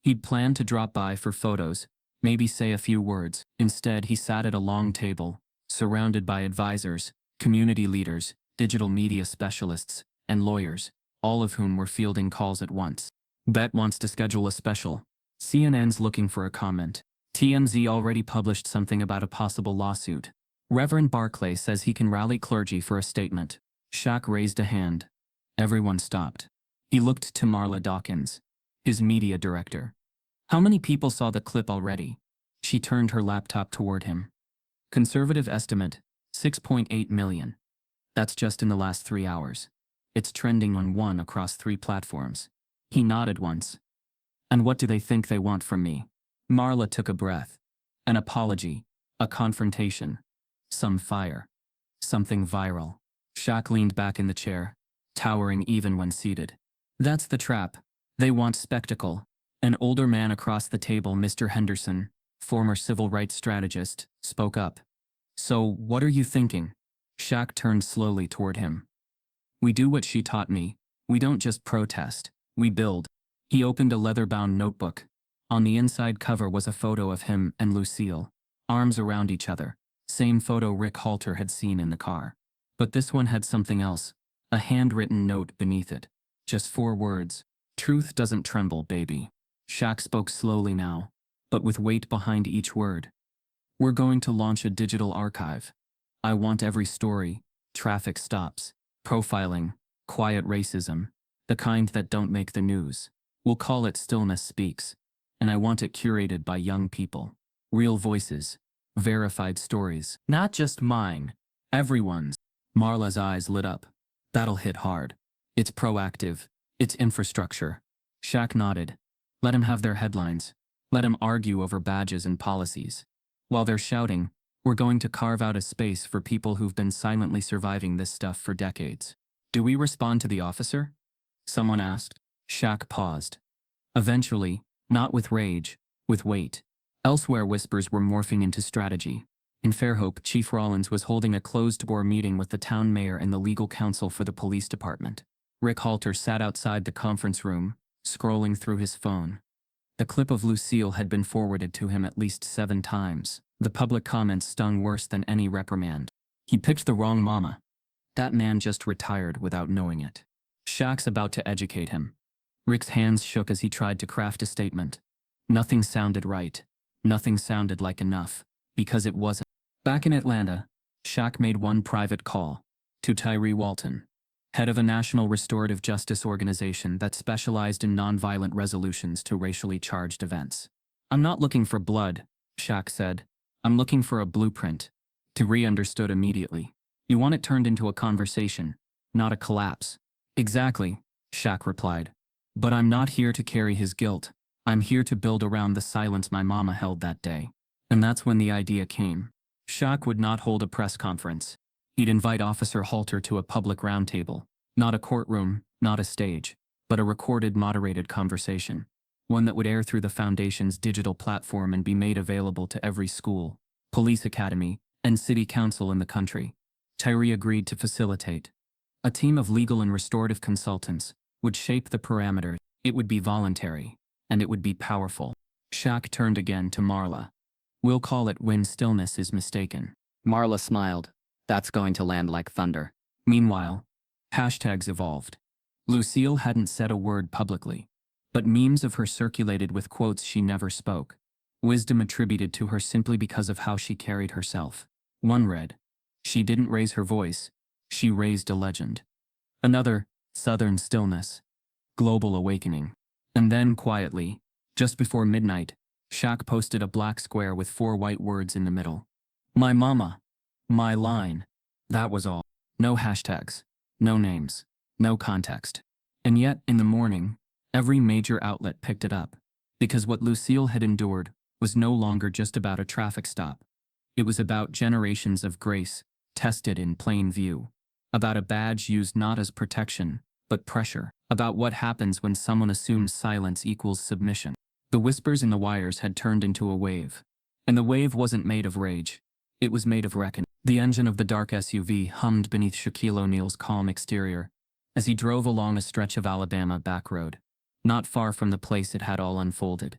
A: He'd planned to drop by for photos, maybe say a few words. Instead, he sat at a long table, surrounded by advisors, community leaders, digital media specialists, and lawyers, all of whom were fielding calls at once. Bet wants to schedule a special. CNN's looking for a comment. TMZ already published something about a possible lawsuit. Reverend Barclay says he can rally clergy for a statement. Shaq raised a hand. Everyone stopped. He looked to Marla Dawkins, his media director. How many people saw the clip already? She turned her laptop toward him. Conservative estimate, 6.8 million. That's just in the last 3 hours. It's trending on one across 3 platforms. He nodded once. And what do they think they want from me? Marla took a breath. An apology, a confrontation, some fire, something viral. Shaq leaned back in the chair, towering even when seated. That's the trap. They want spectacle. An older man across the table, Mr. Henderson, former civil rights strategist, spoke up. So, what are you thinking? Shaq turned slowly toward him. We do what she taught me. We don't just protest. We build. He opened a leather-bound notebook. On the inside cover was a photo of him and Lucille, arms around each other. Same photo Rick Halter had seen in the car. But this one had something else. A handwritten note beneath it. Just 4 words. Truth doesn't tremble, baby. Shaq spoke slowly now, but with weight behind each word. We're going to launch a digital archive. I want every story, traffic stops, profiling, quiet racism, the kind that don't make the news. We'll call it Stillness Speaks. And I want it curated by young people. Real voices. Verified stories. Not just mine. Everyone's. Marla's eyes lit up. That'll hit hard. It's proactive. It's infrastructure. Shaq nodded. Let him have their headlines. Let him argue over badges and policies. While they're shouting, we're going to carve out a space for people who've been silently surviving this stuff for decades. Do we respond to the officer? Someone asked. Shaq paused. Eventually, not with rage, with weight. Elsewhere, whispers were morphing into strategy. In Fairhope, Chief Rollins was holding a closed-door meeting with the town mayor and the legal counsel for the police department. Rick Halter sat outside the conference room, scrolling through his phone. The clip of Lucille had been forwarded to him at least 7 times. The public comments stung worse than any reprimand. He picked the wrong mama. That man just retired without knowing it. Shaq's about to educate him. Rick's hands shook as he tried to craft a statement. Nothing sounded right. Nothing sounded like enough. Because it wasn't. Back in Atlanta, Shaq made one private call. To Tyree Walton, head of a national restorative justice organization that specialized in nonviolent resolutions to racially charged events. "I'm not looking for blood," Shaq said. "I'm looking for a blueprint." Tyree understood immediately. "You want it turned into a conversation, not a collapse." "Exactly," Shaq replied. "But I'm not here to carry his guilt. I'm here to build around the silence my mama held that day." And that's when the idea came. Shaq would not hold a press conference. He'd invite Officer Halter to a public roundtable. Not a courtroom, not a stage, but a recorded, moderated conversation. One that would air through the Foundation's digital platform and be made available to every school, police academy, and city council in the country. Tyree agreed to facilitate. A team of legal and restorative consultants would shape the parameters. It would be voluntary, and it would be powerful. Shaq turned again to Marla. "We'll call it When Stillness is Mistaken." Marla smiled. "That's going to land like thunder." Meanwhile, hashtags evolved. Lucille hadn't said a word publicly, but memes of her circulated with quotes she never spoke. Wisdom attributed to her simply because of how she carried herself. One read, "She didn't raise her voice, she raised a legend." Another, "Southern Stillness, Global Awakening." And then, quietly, just before midnight, Shaq posted a black square with 4 white words in the middle. "My mama. My line." That was all. No hashtags. No names. No context. And yet, in the morning, every major outlet picked it up. Because what Lucille had endured was no longer just about a traffic stop. It was about generations of grace, tested in plain view. About a badge used not as protection, but pressure. About what happens when someone assumes silence equals submission. The whispers in the wires had turned into a wave. And the wave wasn't made of rage. It was made of reckoning. The engine of the dark SUV hummed beneath Shaquille O'Neal's calm exterior as he drove along a stretch of Alabama back road, not far from the place it had all unfolded.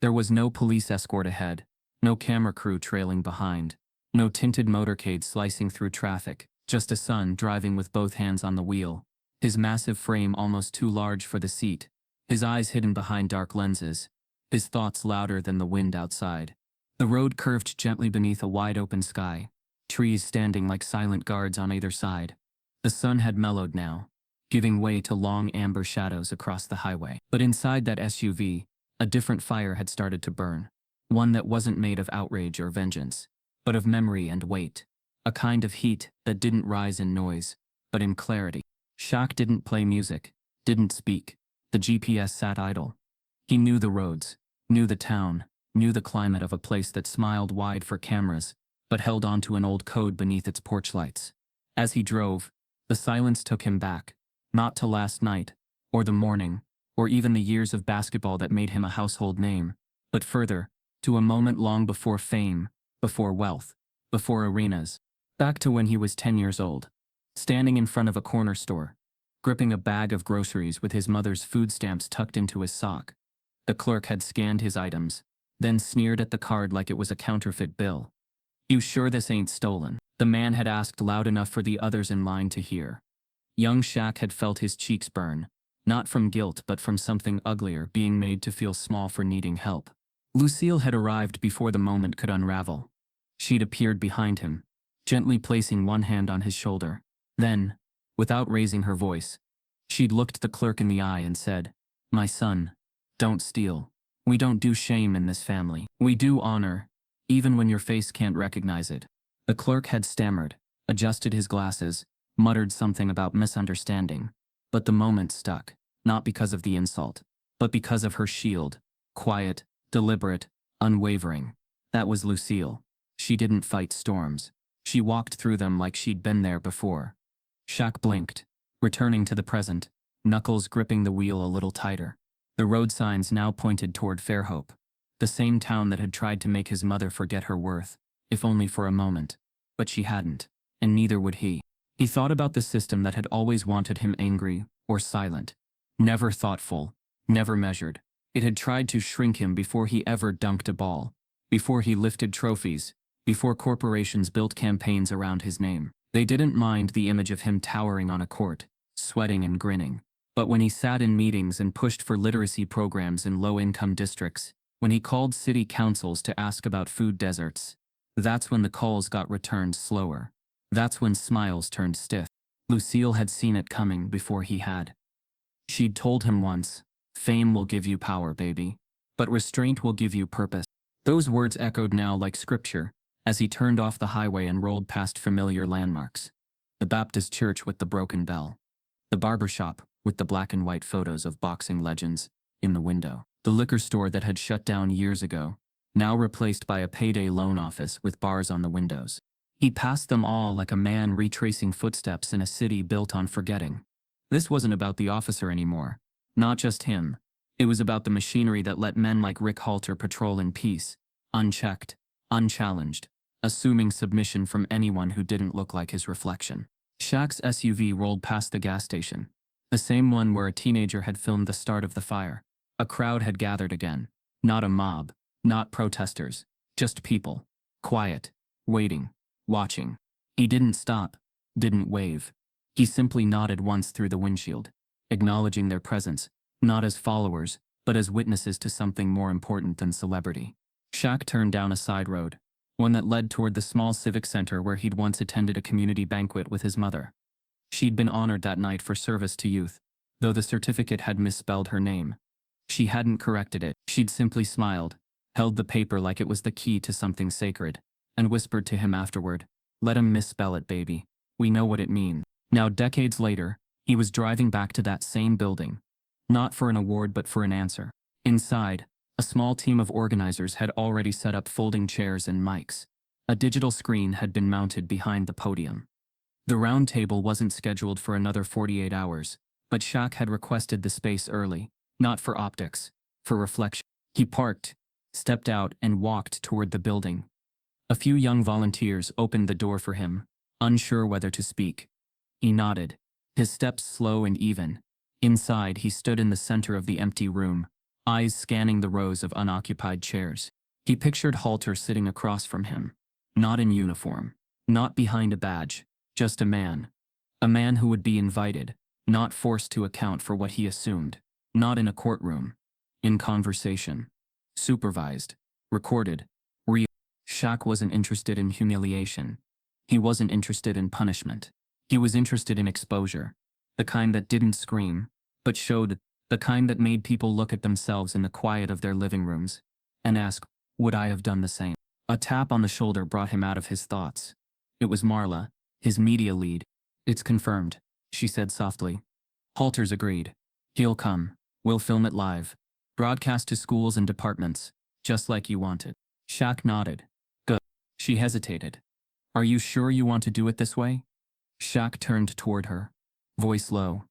A: There was no police escort ahead, no camera crew trailing behind, no tinted motorcade slicing through traffic, just a son driving with both hands on the wheel, his massive frame almost too large for the seat, his eyes hidden behind dark lenses, his thoughts louder than the wind outside. The road curved gently beneath a wide-open sky, trees standing like silent guards on either side. The sun had mellowed now, giving way to long amber shadows across the highway. But inside that SUV, a different fire had started to burn. One that wasn't made of outrage or vengeance, but of memory and weight. A kind of heat that didn't rise in noise, but in clarity. Shaq didn't play music, didn't speak. The GPS sat idle. He knew the roads, knew the town, knew the climate of a place that smiled wide for cameras, but held on to an old code beneath its porch lights. As he drove, the silence took him back, not to last night, or the morning, or even the years of basketball that made him a household name, but further, to a moment long before fame, before wealth, before arenas. Back to when he was 10 years old, standing in front of a corner store, gripping a bag of groceries with his mother's food stamps tucked into his sock. The clerk had scanned his items, then sneered at the card like it was a counterfeit bill. "You sure this ain't stolen?" the man had asked loud enough for the others in line to hear. Young Shaq had felt his cheeks burn, not from guilt but from something uglier, being made to feel small for needing help. Lucille had arrived before the moment could unravel. She'd appeared behind him, gently placing one hand on his shoulder. Then, without raising her voice, she'd looked the clerk in the eye and said, "My son, don't steal. We don't do shame in this family. We do honor, even when your face can't recognize it." The clerk had stammered, adjusted his glasses, muttered something about misunderstanding. But the moment stuck, not because of the insult, but because of her shield. Quiet, deliberate, unwavering. That was Lucille. She didn't fight storms. She walked through them like she'd been there before. Shaq blinked, returning to the present, knuckles gripping the wheel a little tighter. The road signs now pointed toward Fairhope, the same town that had tried to make his mother forget her worth, if only for a moment. But she hadn't, and neither would he. He thought about the system that had always wanted him angry or silent. Never thoughtful, never measured. It had tried to shrink him before he ever dunked a ball, before he lifted trophies, before corporations built campaigns around his name. They didn't mind the image of him towering on a court, sweating and grinning. But when he sat in meetings and pushed for literacy programs in low-income districts, when he called city councils to ask about food deserts, that's when the calls got returned slower. That's when smiles turned stiff. Lucille had seen it coming before he had. She'd told him once, "Fame will give you power, baby. But restraint will give you purpose." Those words echoed now like scripture, as he turned off the highway and rolled past familiar landmarks. The Baptist church with the broken bell. The barber shop with the black and white photos of boxing legends in the window. The liquor store that had shut down years ago, now replaced by a payday loan office with bars on the windows. He passed them all like a man retracing footsteps in a city built on forgetting. This wasn't about the officer anymore. Not just him. It was about the machinery that let men like Rick Halter patrol in peace, unchecked, unchallenged, assuming submission from anyone who didn't look like his reflection. Shaq's SUV rolled past the gas station, the same one where a teenager had filmed the start of the fire. A crowd had gathered again. Not a mob, not protesters, just people. Quiet, waiting, watching. He didn't stop, didn't wave. He simply nodded once through the windshield, acknowledging their presence, not as followers, but as witnesses to something more important than celebrity. Shaq turned down a side road, one that led toward the small civic center where he'd once attended a community banquet with his mother. She'd been honored that night for service to youth, though the certificate had misspelled her name. She hadn't corrected it. She'd simply smiled, held the paper like it was the key to something sacred, and whispered to him afterward, "Let him misspell it, baby. We know what it means." Now, decades later, he was driving back to that same building, not for an award but for an answer. Inside, a small team of organizers had already set up folding chairs and mics. A digital screen had been mounted behind the podium. The round table wasn't scheduled for another 48 hours, but Shaq had requested the space early, not for optics, for reflection. He parked, stepped out, and walked toward the building. A few young volunteers opened the door for him, unsure whether to speak. He nodded, his steps slow and even. Inside, he stood in the center of the empty room, eyes scanning the rows of unoccupied chairs. He pictured Halter sitting across from him, not in uniform, not behind a badge, just a man. A man who would be invited, not forced to account for what he assumed, not in a courtroom, in conversation, supervised, recorded, real. Shaq wasn't interested in humiliation. He wasn't interested in punishment. He was interested in exposure, the kind that didn't scream, but showed, the kind that made people look at themselves in the quiet of their living rooms and ask, would I have done the same? A tap on the shoulder brought him out of his thoughts. It was Marla, his media lead. "It's confirmed," she said softly. "Halter's agreed. He'll come. We'll film it live. Broadcast to schools and departments, just like you wanted." Shaq nodded. "Good." She hesitated. "Are you sure you want to do it this way?" Shaq turned toward her, voice low.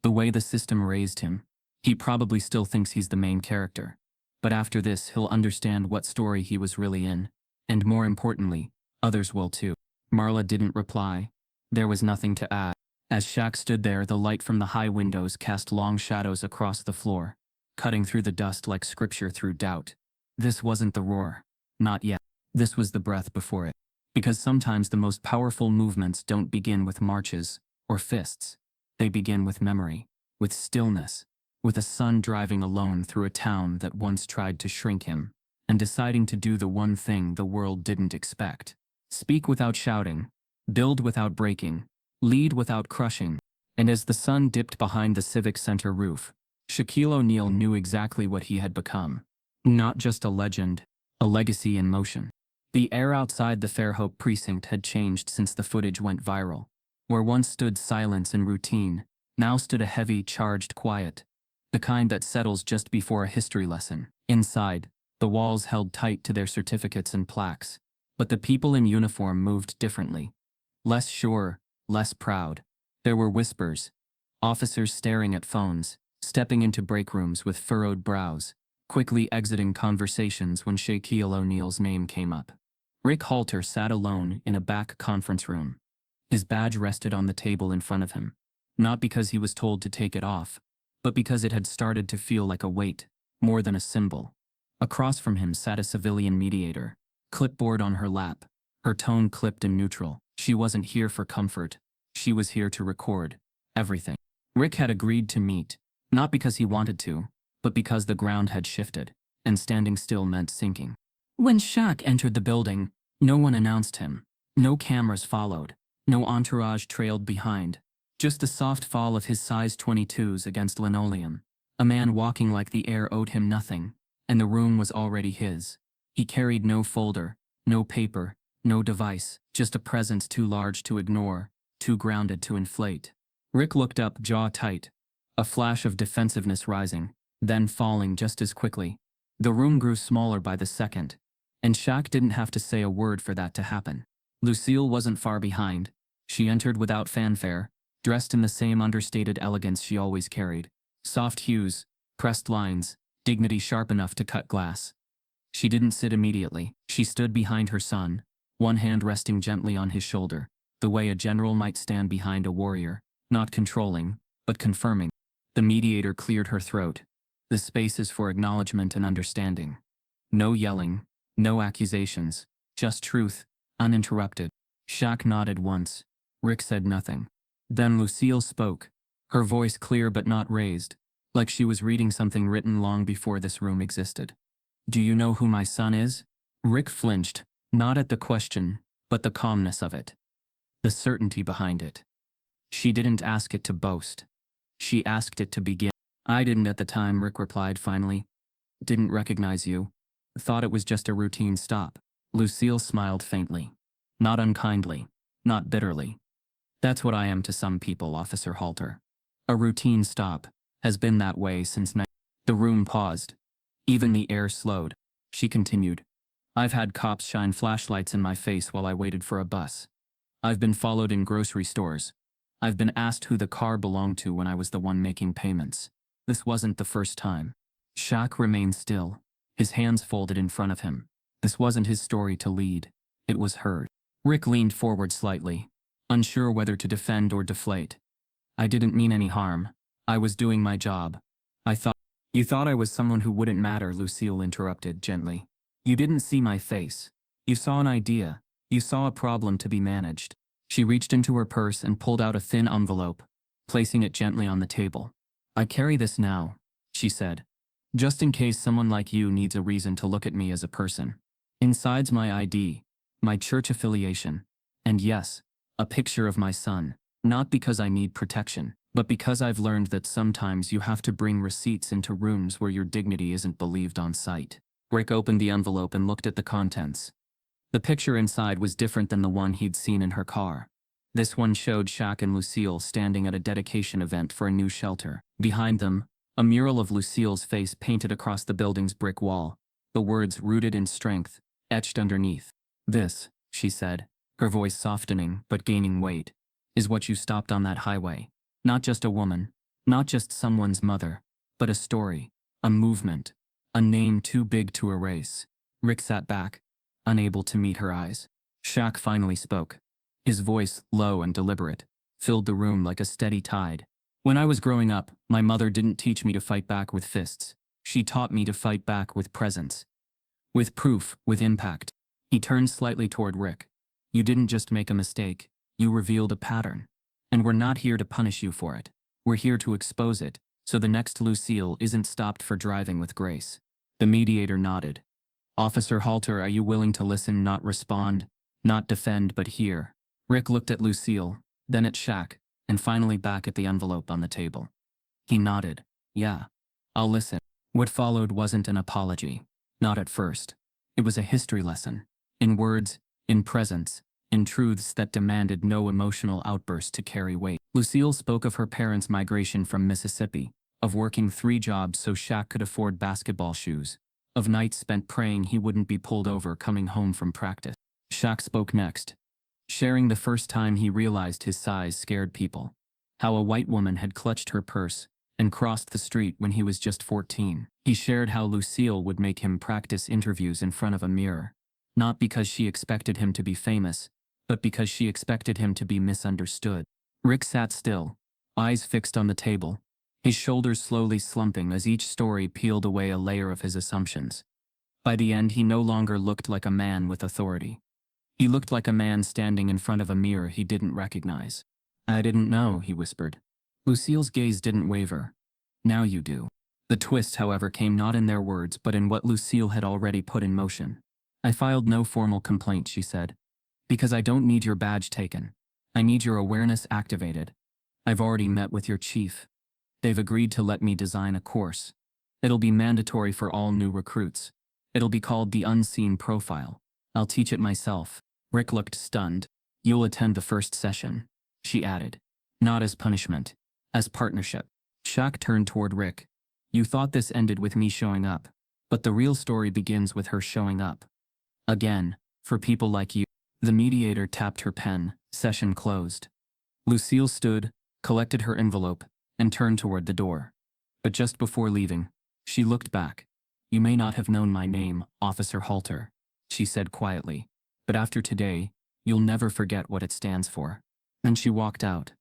A: The way the system raised him, he probably still thinks he's the main character. But after this, he'll understand what story he was really in. And more importantly, others will too. Marla didn't reply. There was nothing to add. As Shaq stood there, the light from the high windows cast long shadows across the floor, cutting through the dust like scripture through doubt. This wasn't the roar. Not yet. This was the breath before it. Because sometimes the most powerful movements don't begin with marches or fists. They begin with memory, with stillness, with a son driving alone through a town that once tried to shrink him, and deciding to do the one thing the world didn't expect. Speak without shouting, build without breaking, lead without crushing. And as the sun dipped behind the Civic Center roof, Shaquille O'Neal knew exactly what he had become. Not just a legend, a legacy in motion. The air outside the Fairhope precinct had changed since the footage went viral. Where once stood silence and routine, now stood a heavy, charged quiet. The kind that settles just before a history lesson. Inside, the walls held tight to their certificates and plaques. But the people in uniform moved differently. Less sure, less proud. There were whispers. Officers staring at phones, stepping into break rooms with furrowed brows, quickly exiting conversations when Shaquille O'Neal's name came up. Rick Halter sat alone in a back conference room. His badge rested on the table in front of him, not because he was told to take it off, but because it had started to feel like a weight, more than a symbol. Across from him sat a civilian mediator, clipboard on her lap, her tone clipped and neutral. She wasn't here for comfort. She was here to record everything. Rick had agreed to meet, not because he wanted to, but because the ground had shifted, and standing still meant sinking. When Shaq entered the building, no one announced him. No cameras followed. No entourage trailed behind. Just the soft fall of his size 22s against linoleum. A man walking like the air owed him nothing, and the room was already his. He carried no folder, no paper, no device, just a presence too large to ignore, too grounded to inflate. Rick looked up, jaw tight. A flash of defensiveness rising, then falling just as quickly. The room grew smaller by the second, and Shaq didn't have to say a word for that to happen. Lucille wasn't far behind. She entered without fanfare, dressed in the same understated elegance she always carried. Soft hues, pressed lines, dignity sharp enough to cut glass. She didn't sit immediately. She stood behind her son, one hand resting gently on his shoulder, the way a general might stand behind a warrior, not controlling, but confirming. The mediator cleared her throat. The space is for acknowledgement and understanding. No yelling, no accusations, just truth, uninterrupted. Shaq nodded once. Rick said nothing. Then Lucille spoke, her voice clear but not raised, like she was reading something written long before this room existed. Do you know who my son is? Rick flinched, not at the question, but the calmness of it. The certainty behind it. She didn't ask it to boast. She asked it to begin. I didn't at the time, Rick replied finally. Didn't recognize you. Thought it was just a routine stop. Lucille smiled faintly. Not unkindly. Not bitterly. That's what I am to some people, Officer Halter. A routine stop. Has been that way since night. The room paused. Even the air slowed. She continued. I've had cops shine flashlights in my face while I waited for a bus. I've been followed in grocery stores. I've been asked who the car belonged to when I was the one making payments. This wasn't the first time. Shaq remained still, his hands folded in front of him. This wasn't his story to lead. It was hers. Rick leaned forward slightly, unsure whether to defend or deflate. I didn't mean any harm. I was doing my job. You thought I was someone who wouldn't matter, Lucille interrupted gently. You didn't see my face. You saw an idea. You saw a problem to be managed. She reached into her purse and pulled out a thin envelope, placing it gently on the table. I carry this now, she said, just in case someone like you needs a reason to look at me as a person. Inside's my ID, my church affiliation, and yes, a picture of my son, not because I need protection, but because I've learned that sometimes you have to bring receipts into rooms where your dignity isn't believed on sight. Rick opened the envelope and looked at the contents. The picture inside was different than the one he'd seen in her car. This one showed Shaq and Lucille standing at a dedication event for a new shelter. Behind them, a mural of Lucille's face painted across the building's brick wall, the words "rooted in strength" etched underneath. This, she said, her voice softening but gaining weight, is what you stopped on that highway. Not just a woman, not just someone's mother, but a story, a movement, a name too big to erase. Rick sat back, unable to meet her eyes. Shaq finally spoke. His voice, low and deliberate, filled the room like a steady tide. When I was growing up, my mother didn't teach me to fight back with fists. She taught me to fight back with presence. With proof, with impact. He turned slightly toward Rick. You didn't just make a mistake, you revealed a pattern. And we're not here to punish you for it. We're here to expose it, so the next Lucille isn't stopped for driving with grace. The mediator nodded. Officer Halter, are you willing to listen, not respond, not defend, but hear? Rick looked at Lucille, then at Shaq, and finally back at the envelope on the table. He nodded. Yeah, I'll listen. What followed wasn't an apology. Not at first. It was a history lesson. In words, in presence, in truths that demanded no emotional outburst to carry weight. Lucille spoke of her parents' migration from Mississippi, of working 3 jobs so Shaq could afford basketball shoes, of nights spent praying he wouldn't be pulled over coming home from practice. Shaq spoke next, sharing the first time he realized his size scared people, how a white woman had clutched her purse and crossed the street when he was just 14. He shared how Lucille would make him practice interviews in front of a mirror, not because she expected him to be famous, but because she expected him to be misunderstood. Rick sat still, eyes fixed on the table, his shoulders slowly slumping as each story peeled away a layer of his assumptions. By the end, he no longer looked like a man with authority. He looked like a man standing in front of a mirror he didn't recognize. "I didn't know," he whispered. Lucille's gaze didn't waver. "Now you do." The twist, however, came not in their words but in what Lucille had already put in motion. "I filed no formal complaint," she said, "because I don't need your badge taken. I need your awareness activated. I've already met with your chief. They've agreed to let me design a course. It'll be mandatory for all new recruits. It'll be called the Unseen Profile. I'll teach it myself." Rick looked stunned. "You'll attend the first session," she added. "Not as punishment. As partnership." Shaq turned toward Rick. "You thought this ended with me showing up. But the real story begins with her showing up. Again, for people like you." The mediator tapped her pen. Session closed. Lucille stood, collected her envelope, and turned toward the door. But just before leaving, she looked back. "You may not have known my name, Officer Halter," she said quietly, "but after today, you'll never forget what it stands for." And she walked out.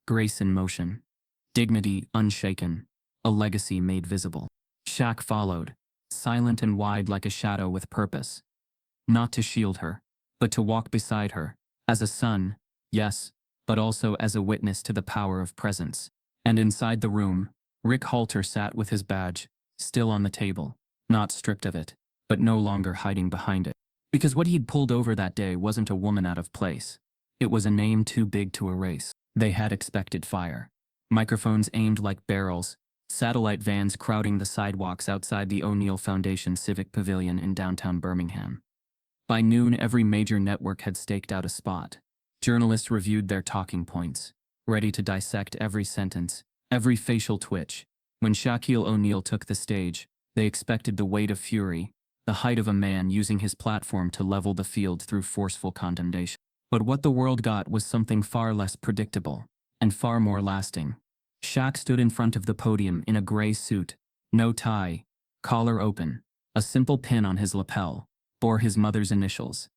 A: Grace in motion. Dignity unshaken. A legacy made visible. Shaq followed, silent and wide like a shadow with purpose. Not to shield her, but to walk beside her, as a son, yes, but also as a witness to the power of presence. And inside the room, Rick Halter sat with his badge, still on the table, not stripped of it, but no longer hiding behind it. Because what he'd pulled over that day wasn't a woman out of place. It was a name too big to erase. They had expected fire. Microphones aimed like barrels, satellite vans crowding the sidewalks outside the O'Neal Foundation Civic Pavilion in downtown Birmingham. By noon, every major network had staked out a spot. Journalists reviewed their talking points, ready to dissect every sentence, every facial twitch. When Shaquille O'Neal took the stage, they expected the weight of fury, the height of a man using his platform to level the field through forceful condemnation. But what the world got was something far less predictable, and far more lasting. Shaq stood in front of the podium in a gray suit, no tie, collar open, a simple pin on his lapel, bore his mother's initials.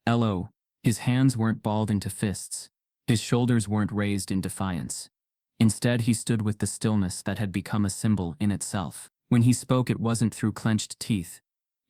A: L.O. His hands weren't balled into fists. His shoulders weren't raised in defiance. Instead, he stood with the stillness that had become a symbol in itself. When he spoke, it wasn't through clenched teeth.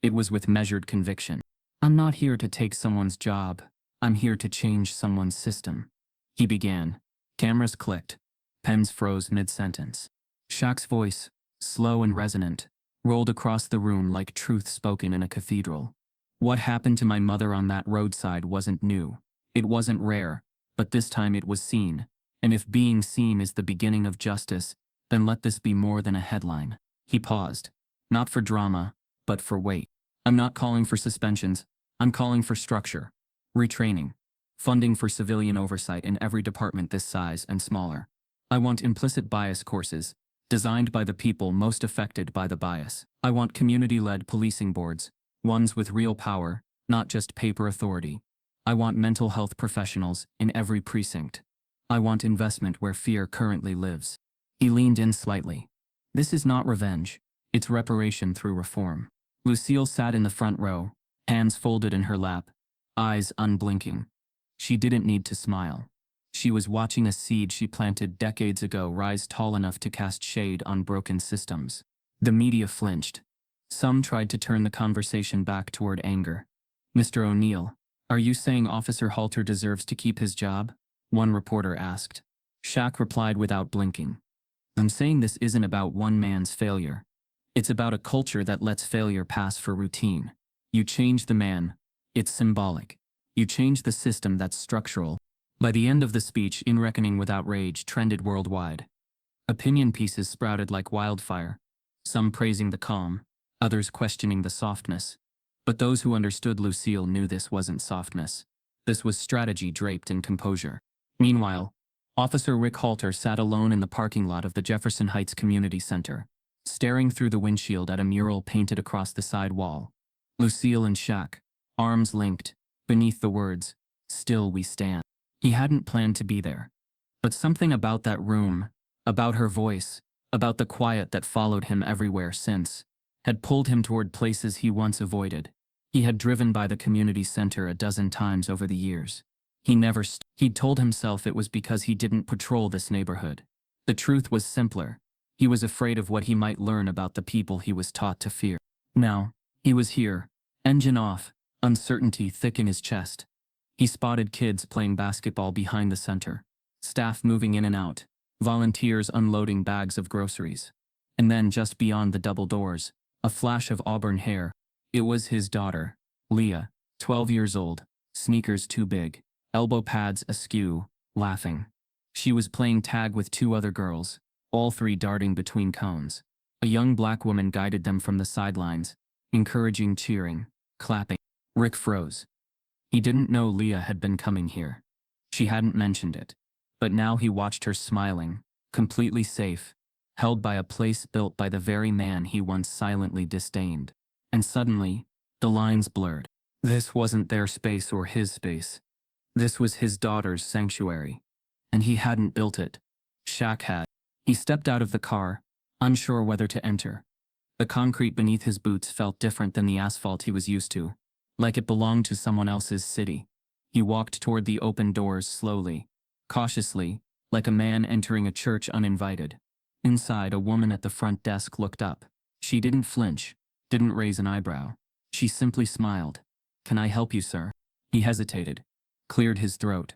A: It was with measured conviction. "I'm not here to take someone's job. I'm here to change someone's system," he began. Cameras clicked. Pens froze mid-sentence. Shaq's voice, slow and resonant, rolled across the room like truth spoken in a cathedral. "What happened to my mother on that roadside wasn't new. It wasn't rare, but this time it was seen. And if being seen is the beginning of justice, then let this be more than a headline." He paused. "Not for drama, but for weight. I'm not calling for suspensions. I'm calling for structure. Retraining. Funding for civilian oversight in every department this size and smaller. I want implicit bias courses, designed by the people most affected by the bias. I want community-led policing boards, ones with real power, not just paper authority. I want mental health professionals in every precinct. I want investment where fear currently lives." He leaned in slightly. "This is not revenge. It's reparation through reform." Lucille sat in the front row, hands folded in her lap, eyes unblinking. She didn't need to smile. She was watching a seed she planted decades ago rise tall enough to cast shade on broken systems. The media flinched. Some tried to turn the conversation back toward anger. "Mr. O'Neal, are you saying Officer Halter deserves to keep his job?" one reporter asked. Shaq replied without blinking. "I'm saying this isn't about one man's failure. It's about a culture that lets failure pass for routine. You change the man, it's symbolic. You change the system, that's structural." By the end of the speech, In Reckoning with Outrage trended worldwide. Opinion pieces sprouted like wildfire, some praising the calm, others questioning the softness. But those who understood Lucille knew this wasn't softness. This was strategy draped in composure. Meanwhile, Officer Rick Halter sat alone in the parking lot of the Jefferson Heights Community Center, staring through the windshield at a mural painted across the side wall. Lucille and Shaq, arms linked, beneath the words, "Still we stand." He hadn't planned to be there. But something about that room, about her voice, about the quiet that followed him everywhere since, had pulled him toward places he once avoided. He had driven by the community center a dozen times over the years. He'd told himself it was because he didn't patrol this neighborhood. The truth was simpler. He was afraid of what he might learn about the people he was taught to fear. Now, he was here, engine off, uncertainty thick in his chest. He spotted kids playing basketball behind the center, staff moving in and out, volunteers unloading bags of groceries. And then just beyond the double doors, a flash of auburn hair. It was his daughter, Leah, 12 years old, sneakers too big, elbow pads askew, laughing. She was playing tag with two other girls, all three darting between cones. A young black woman guided them from the sidelines, encouraging cheering, clapping. Rick froze. He didn't know Leah had been coming here. She hadn't mentioned it. But now he watched her smiling, completely safe, held by a place built by the very man he once silently disdained. And suddenly, the lines blurred. This wasn't their space or his space. This was his daughter's sanctuary. And he hadn't built it. Shaq had. He stepped out of the car, unsure whether to enter. The concrete beneath his boots felt different than the asphalt he was used to, like it belonged to someone else's city. He walked toward the open doors slowly, cautiously, like a man entering a church uninvited. Inside, a woman at the front desk looked up. She didn't flinch, didn't raise an eyebrow. She simply smiled. "Can I help you, sir?" He hesitated, cleared his throat.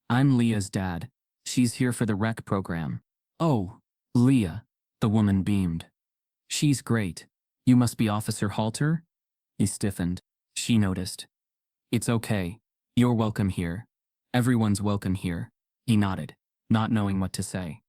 A: I'm Leah's dad. She's here for the rec program." "Oh, Leah," the woman beamed. "She's great. You must be Officer Halter?" He stiffened. She noticed. "It's okay. You're welcome here. Everyone's welcome here." He nodded, not knowing what to say.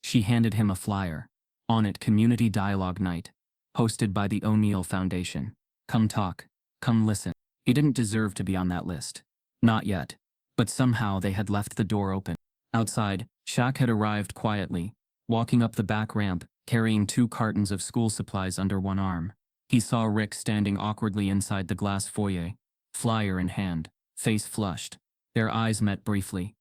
A: She handed him a flyer. On it, Community Dialogue Night, hosted by the O'Neal Foundation. Come talk. Come listen. He didn't deserve to be on that list. Not yet. But somehow they had left the door open. Outside, Shaq had arrived quietly, walking up the back ramp, carrying 2 cartons of school supplies under one arm. He saw Rick standing awkwardly inside the glass foyer, flyer in hand, face flushed. Their eyes met briefly.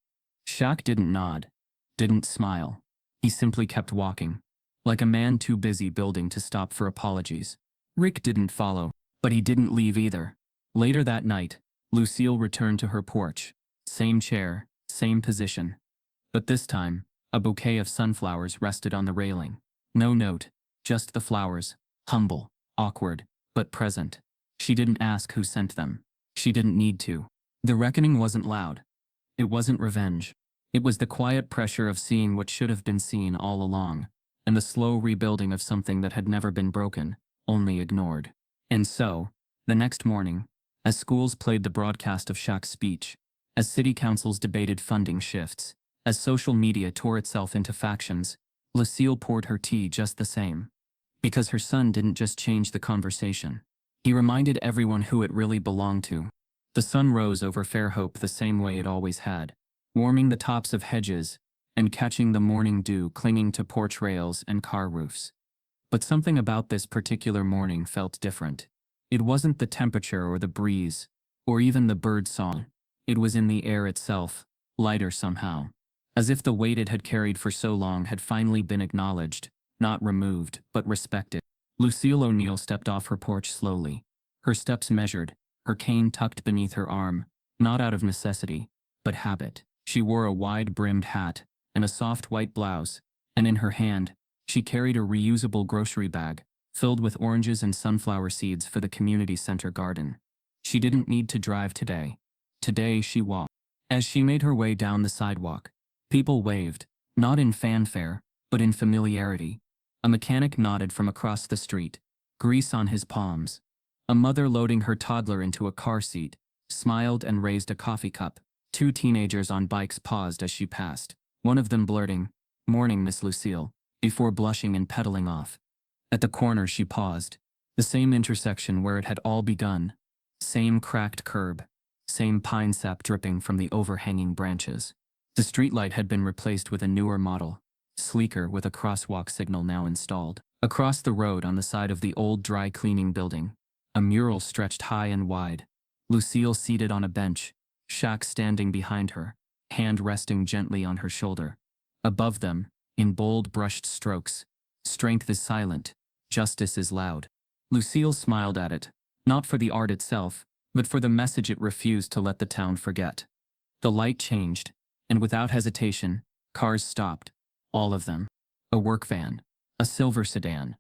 A: Shaq didn't nod, didn't smile. He simply kept walking, like a man too busy building to stop for apologies. Rick didn't follow, but he didn't leave either. Later that night, Lucille returned to her porch. Same chair, same position. But this time, a bouquet of sunflowers rested on the railing. No note, just the flowers, humble, awkward, but present. She didn't ask who sent them. She didn't need to. The reckoning wasn't loud. It wasn't revenge. It was the quiet pressure of seeing what should have been seen all along, and the slow rebuilding of something that had never been broken, only ignored. And so, the next morning, as schools played the broadcast of Shaq's speech, as city councils debated funding shifts, as social media tore itself into factions, Lucille poured her tea just the same. Because her son didn't just change the conversation. He reminded everyone who it really belonged to. The sun rose over Fairhope the same way it always had, warming the tops of hedges and catching the morning dew clinging to porch rails and car roofs. But something about this particular morning felt different. It wasn't the temperature or the breeze, or even the bird song. It was in the air itself, lighter somehow. As if the weight it had carried for so long had finally been acknowledged, not removed, but respected. Lucille O'Neal stepped off her porch slowly, her steps measured, her cane tucked beneath her arm, not out of necessity, but habit. She wore a wide-brimmed hat and a soft white blouse, and in her hand, she carried a reusable grocery bag, filled with oranges and sunflower seeds for the community center garden. She didn't need to drive today. Today she walked. As she made her way down the sidewalk, people waved, not in fanfare, but in familiarity. A mechanic nodded from across the street, grease on his palms. A mother loading her toddler into a car seat smiled and raised a coffee cup. 2 teenagers on bikes paused as she passed, one of them blurting, "Morning, Miss Lucille," before blushing and pedaling off. At the corner she paused, the same intersection where it had all begun. Same cracked curb, same pine sap dripping from the overhanging branches. The streetlight had been replaced with a newer model, sleeker with a crosswalk signal now installed. Across the road on the side of the old dry cleaning building, a mural stretched high and wide. Lucille seated on a bench, Shaq standing behind her, hand resting gently on her shoulder. Above them, in bold brushed strokes, "Strength is silent, justice is loud." Lucille smiled at it, not for the art itself, but for the message it refused to let the town forget. The light changed, and without hesitation, cars stopped. All of them. A work van, a silver sedan,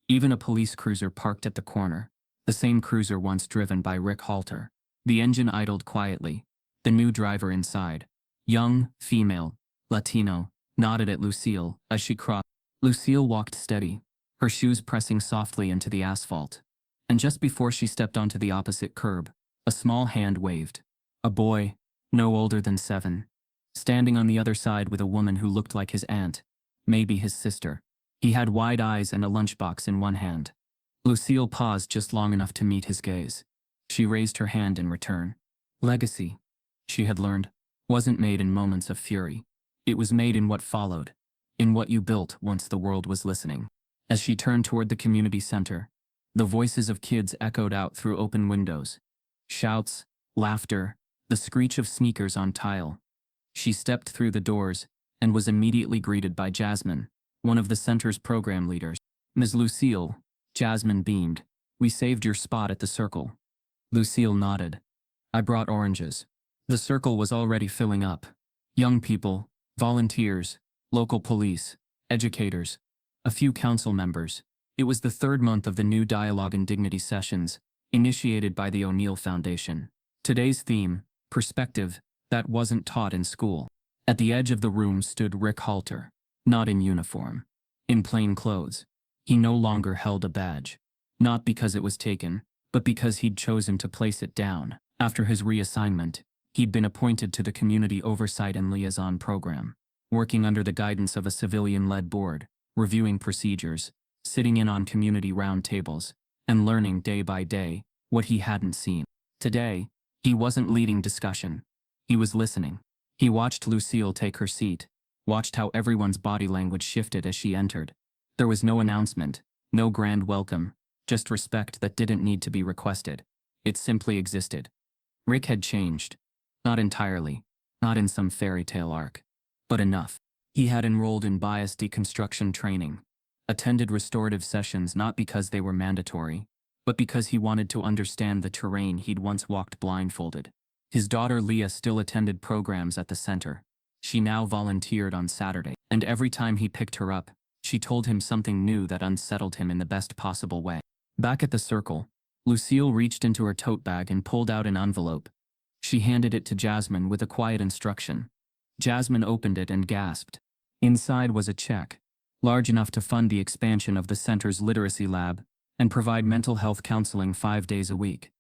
A: even a police cruiser parked at the corner, the same cruiser once driven by Rick Halter. The engine idled quietly. The new driver inside, young, female, Latino, nodded at Lucille as she crossed. Lucille walked steady, her shoes pressing softly into the asphalt. And just before she stepped onto the opposite curb, a small hand waved. A boy, no older than 7, standing on the other side with a woman who looked like his aunt, maybe his sister. He had wide eyes and a lunchbox in one hand. Lucille paused just long enough to meet his gaze. She raised her hand in return. Legacy, she had learned, wasn't made in moments of fury. It was made in what followed, in what you built once the world was listening. As she turned toward the community center, the voices of kids echoed out through open windows. Shouts, laughter, the screech of sneakers on tile. She stepped through the doors and was immediately greeted by Jasmine, one of the center's program leaders. Ms. Lucille, Jasmine beamed. We saved your spot at the circle. Lucille nodded. I brought oranges. The circle was already filling up. Young people, volunteers, local police, educators, a few council members. It was the 3rd month of the new Dialogue and Dignity sessions, initiated by the O'Neal Foundation. Today's theme, perspective, that wasn't taught in school. At the edge of the room stood Rick Halter, not in uniform, in plain clothes. He no longer held a badge, not because it was taken, but because he'd chosen to place it down. After his reassignment, he'd been appointed to the Community Oversight and Liaison Program, working under the guidance of a civilian-led board, reviewing procedures, sitting in on community roundtables, and learning day by day what he hadn't seen. Today, he wasn't leading discussion. He was listening. He watched Lucille take her seat, watched how everyone's body language shifted as she entered. There was no announcement, no grand welcome, just respect that didn't need to be requested. It simply existed. Rick had changed. Not entirely, not in some fairy tale arc, but enough. He had enrolled in bias deconstruction training, attended restorative sessions not because they were mandatory, but because he wanted to understand the terrain he'd once walked blindfolded. His daughter Leah still attended programs at the center. She now volunteered on Saturday, and every time he picked her up, she told him something new that unsettled him in the best possible way. Back at the circle, Lucille reached into her tote bag and pulled out an envelope. She handed it to Jasmine with a quiet instruction. Jasmine opened it and gasped. Inside was a check, large enough to fund the expansion of the center's literacy lab and provide mental health counseling 5 days a week.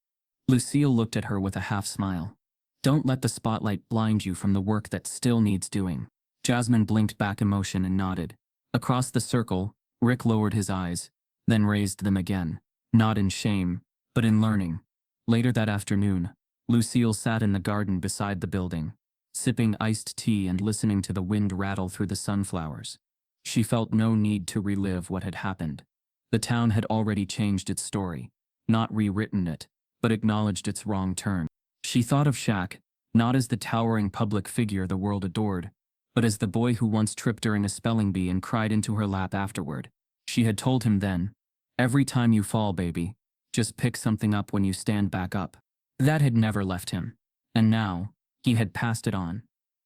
A: Lucille looked at her with a half smile. Don't let the spotlight blind you from the work that still needs doing. Jasmine blinked back emotion and nodded. Across the circle, Rick lowered his eyes, then raised them again, not in shame, but in learning. Later that afternoon, Lucille sat in the garden beside the building, sipping iced tea and listening to the wind rattle through the sunflowers. She felt no need to relive what had happened. The town had already changed its story, not rewritten it, but acknowledged its wrong turn. She thought of Shaq, not as the towering public figure the world adored, but as the boy who once tripped during a spelling bee and cried into her lap afterward. She had told him then, every time you fall, baby, just pick something up when you stand back up. That had never left him. And now, he had passed it on.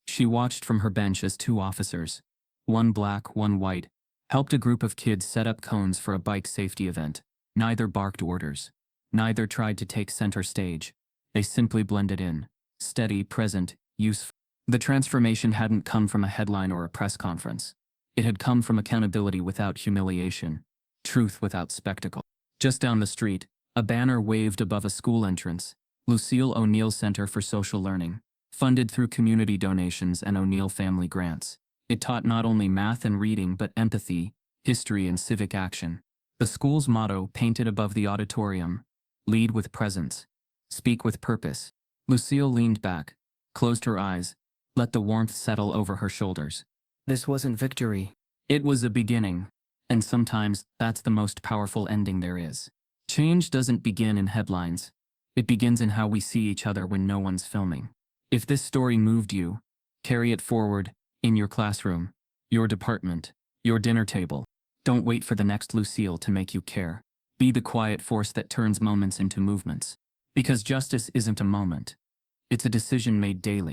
A: She watched from her bench as 2 officers, one black, one white, helped a group of kids set up cones for a bike safety event. Neither barked orders. Neither tried to take center stage. They simply blended in, steady, present, useful. The transformation hadn't come from a headline or a press conference. It had come from accountability without humiliation, truth without spectacle. Just down the street, a banner waved above a school entrance, Lucille O'Neal Center for Social Learning, funded through community donations and O'Neal family grants. It taught not only math and reading but empathy, history and civic action. The school's motto, painted above the auditorium, lead with presence, speak with purpose. Lucille leaned back, closed her eyes, let the warmth settle over her shoulders. This wasn't victory. It was a beginning. And sometimes, that's the most powerful ending there is. Change doesn't begin in headlines. It begins in how we see each other when no one's filming. If this story moved you, carry it forward, in your classroom, your department, your dinner table. Don't wait for the next Lucille to make you care. Be the quiet force that turns moments into movements. Because justice isn't a moment. It's a decision made daily.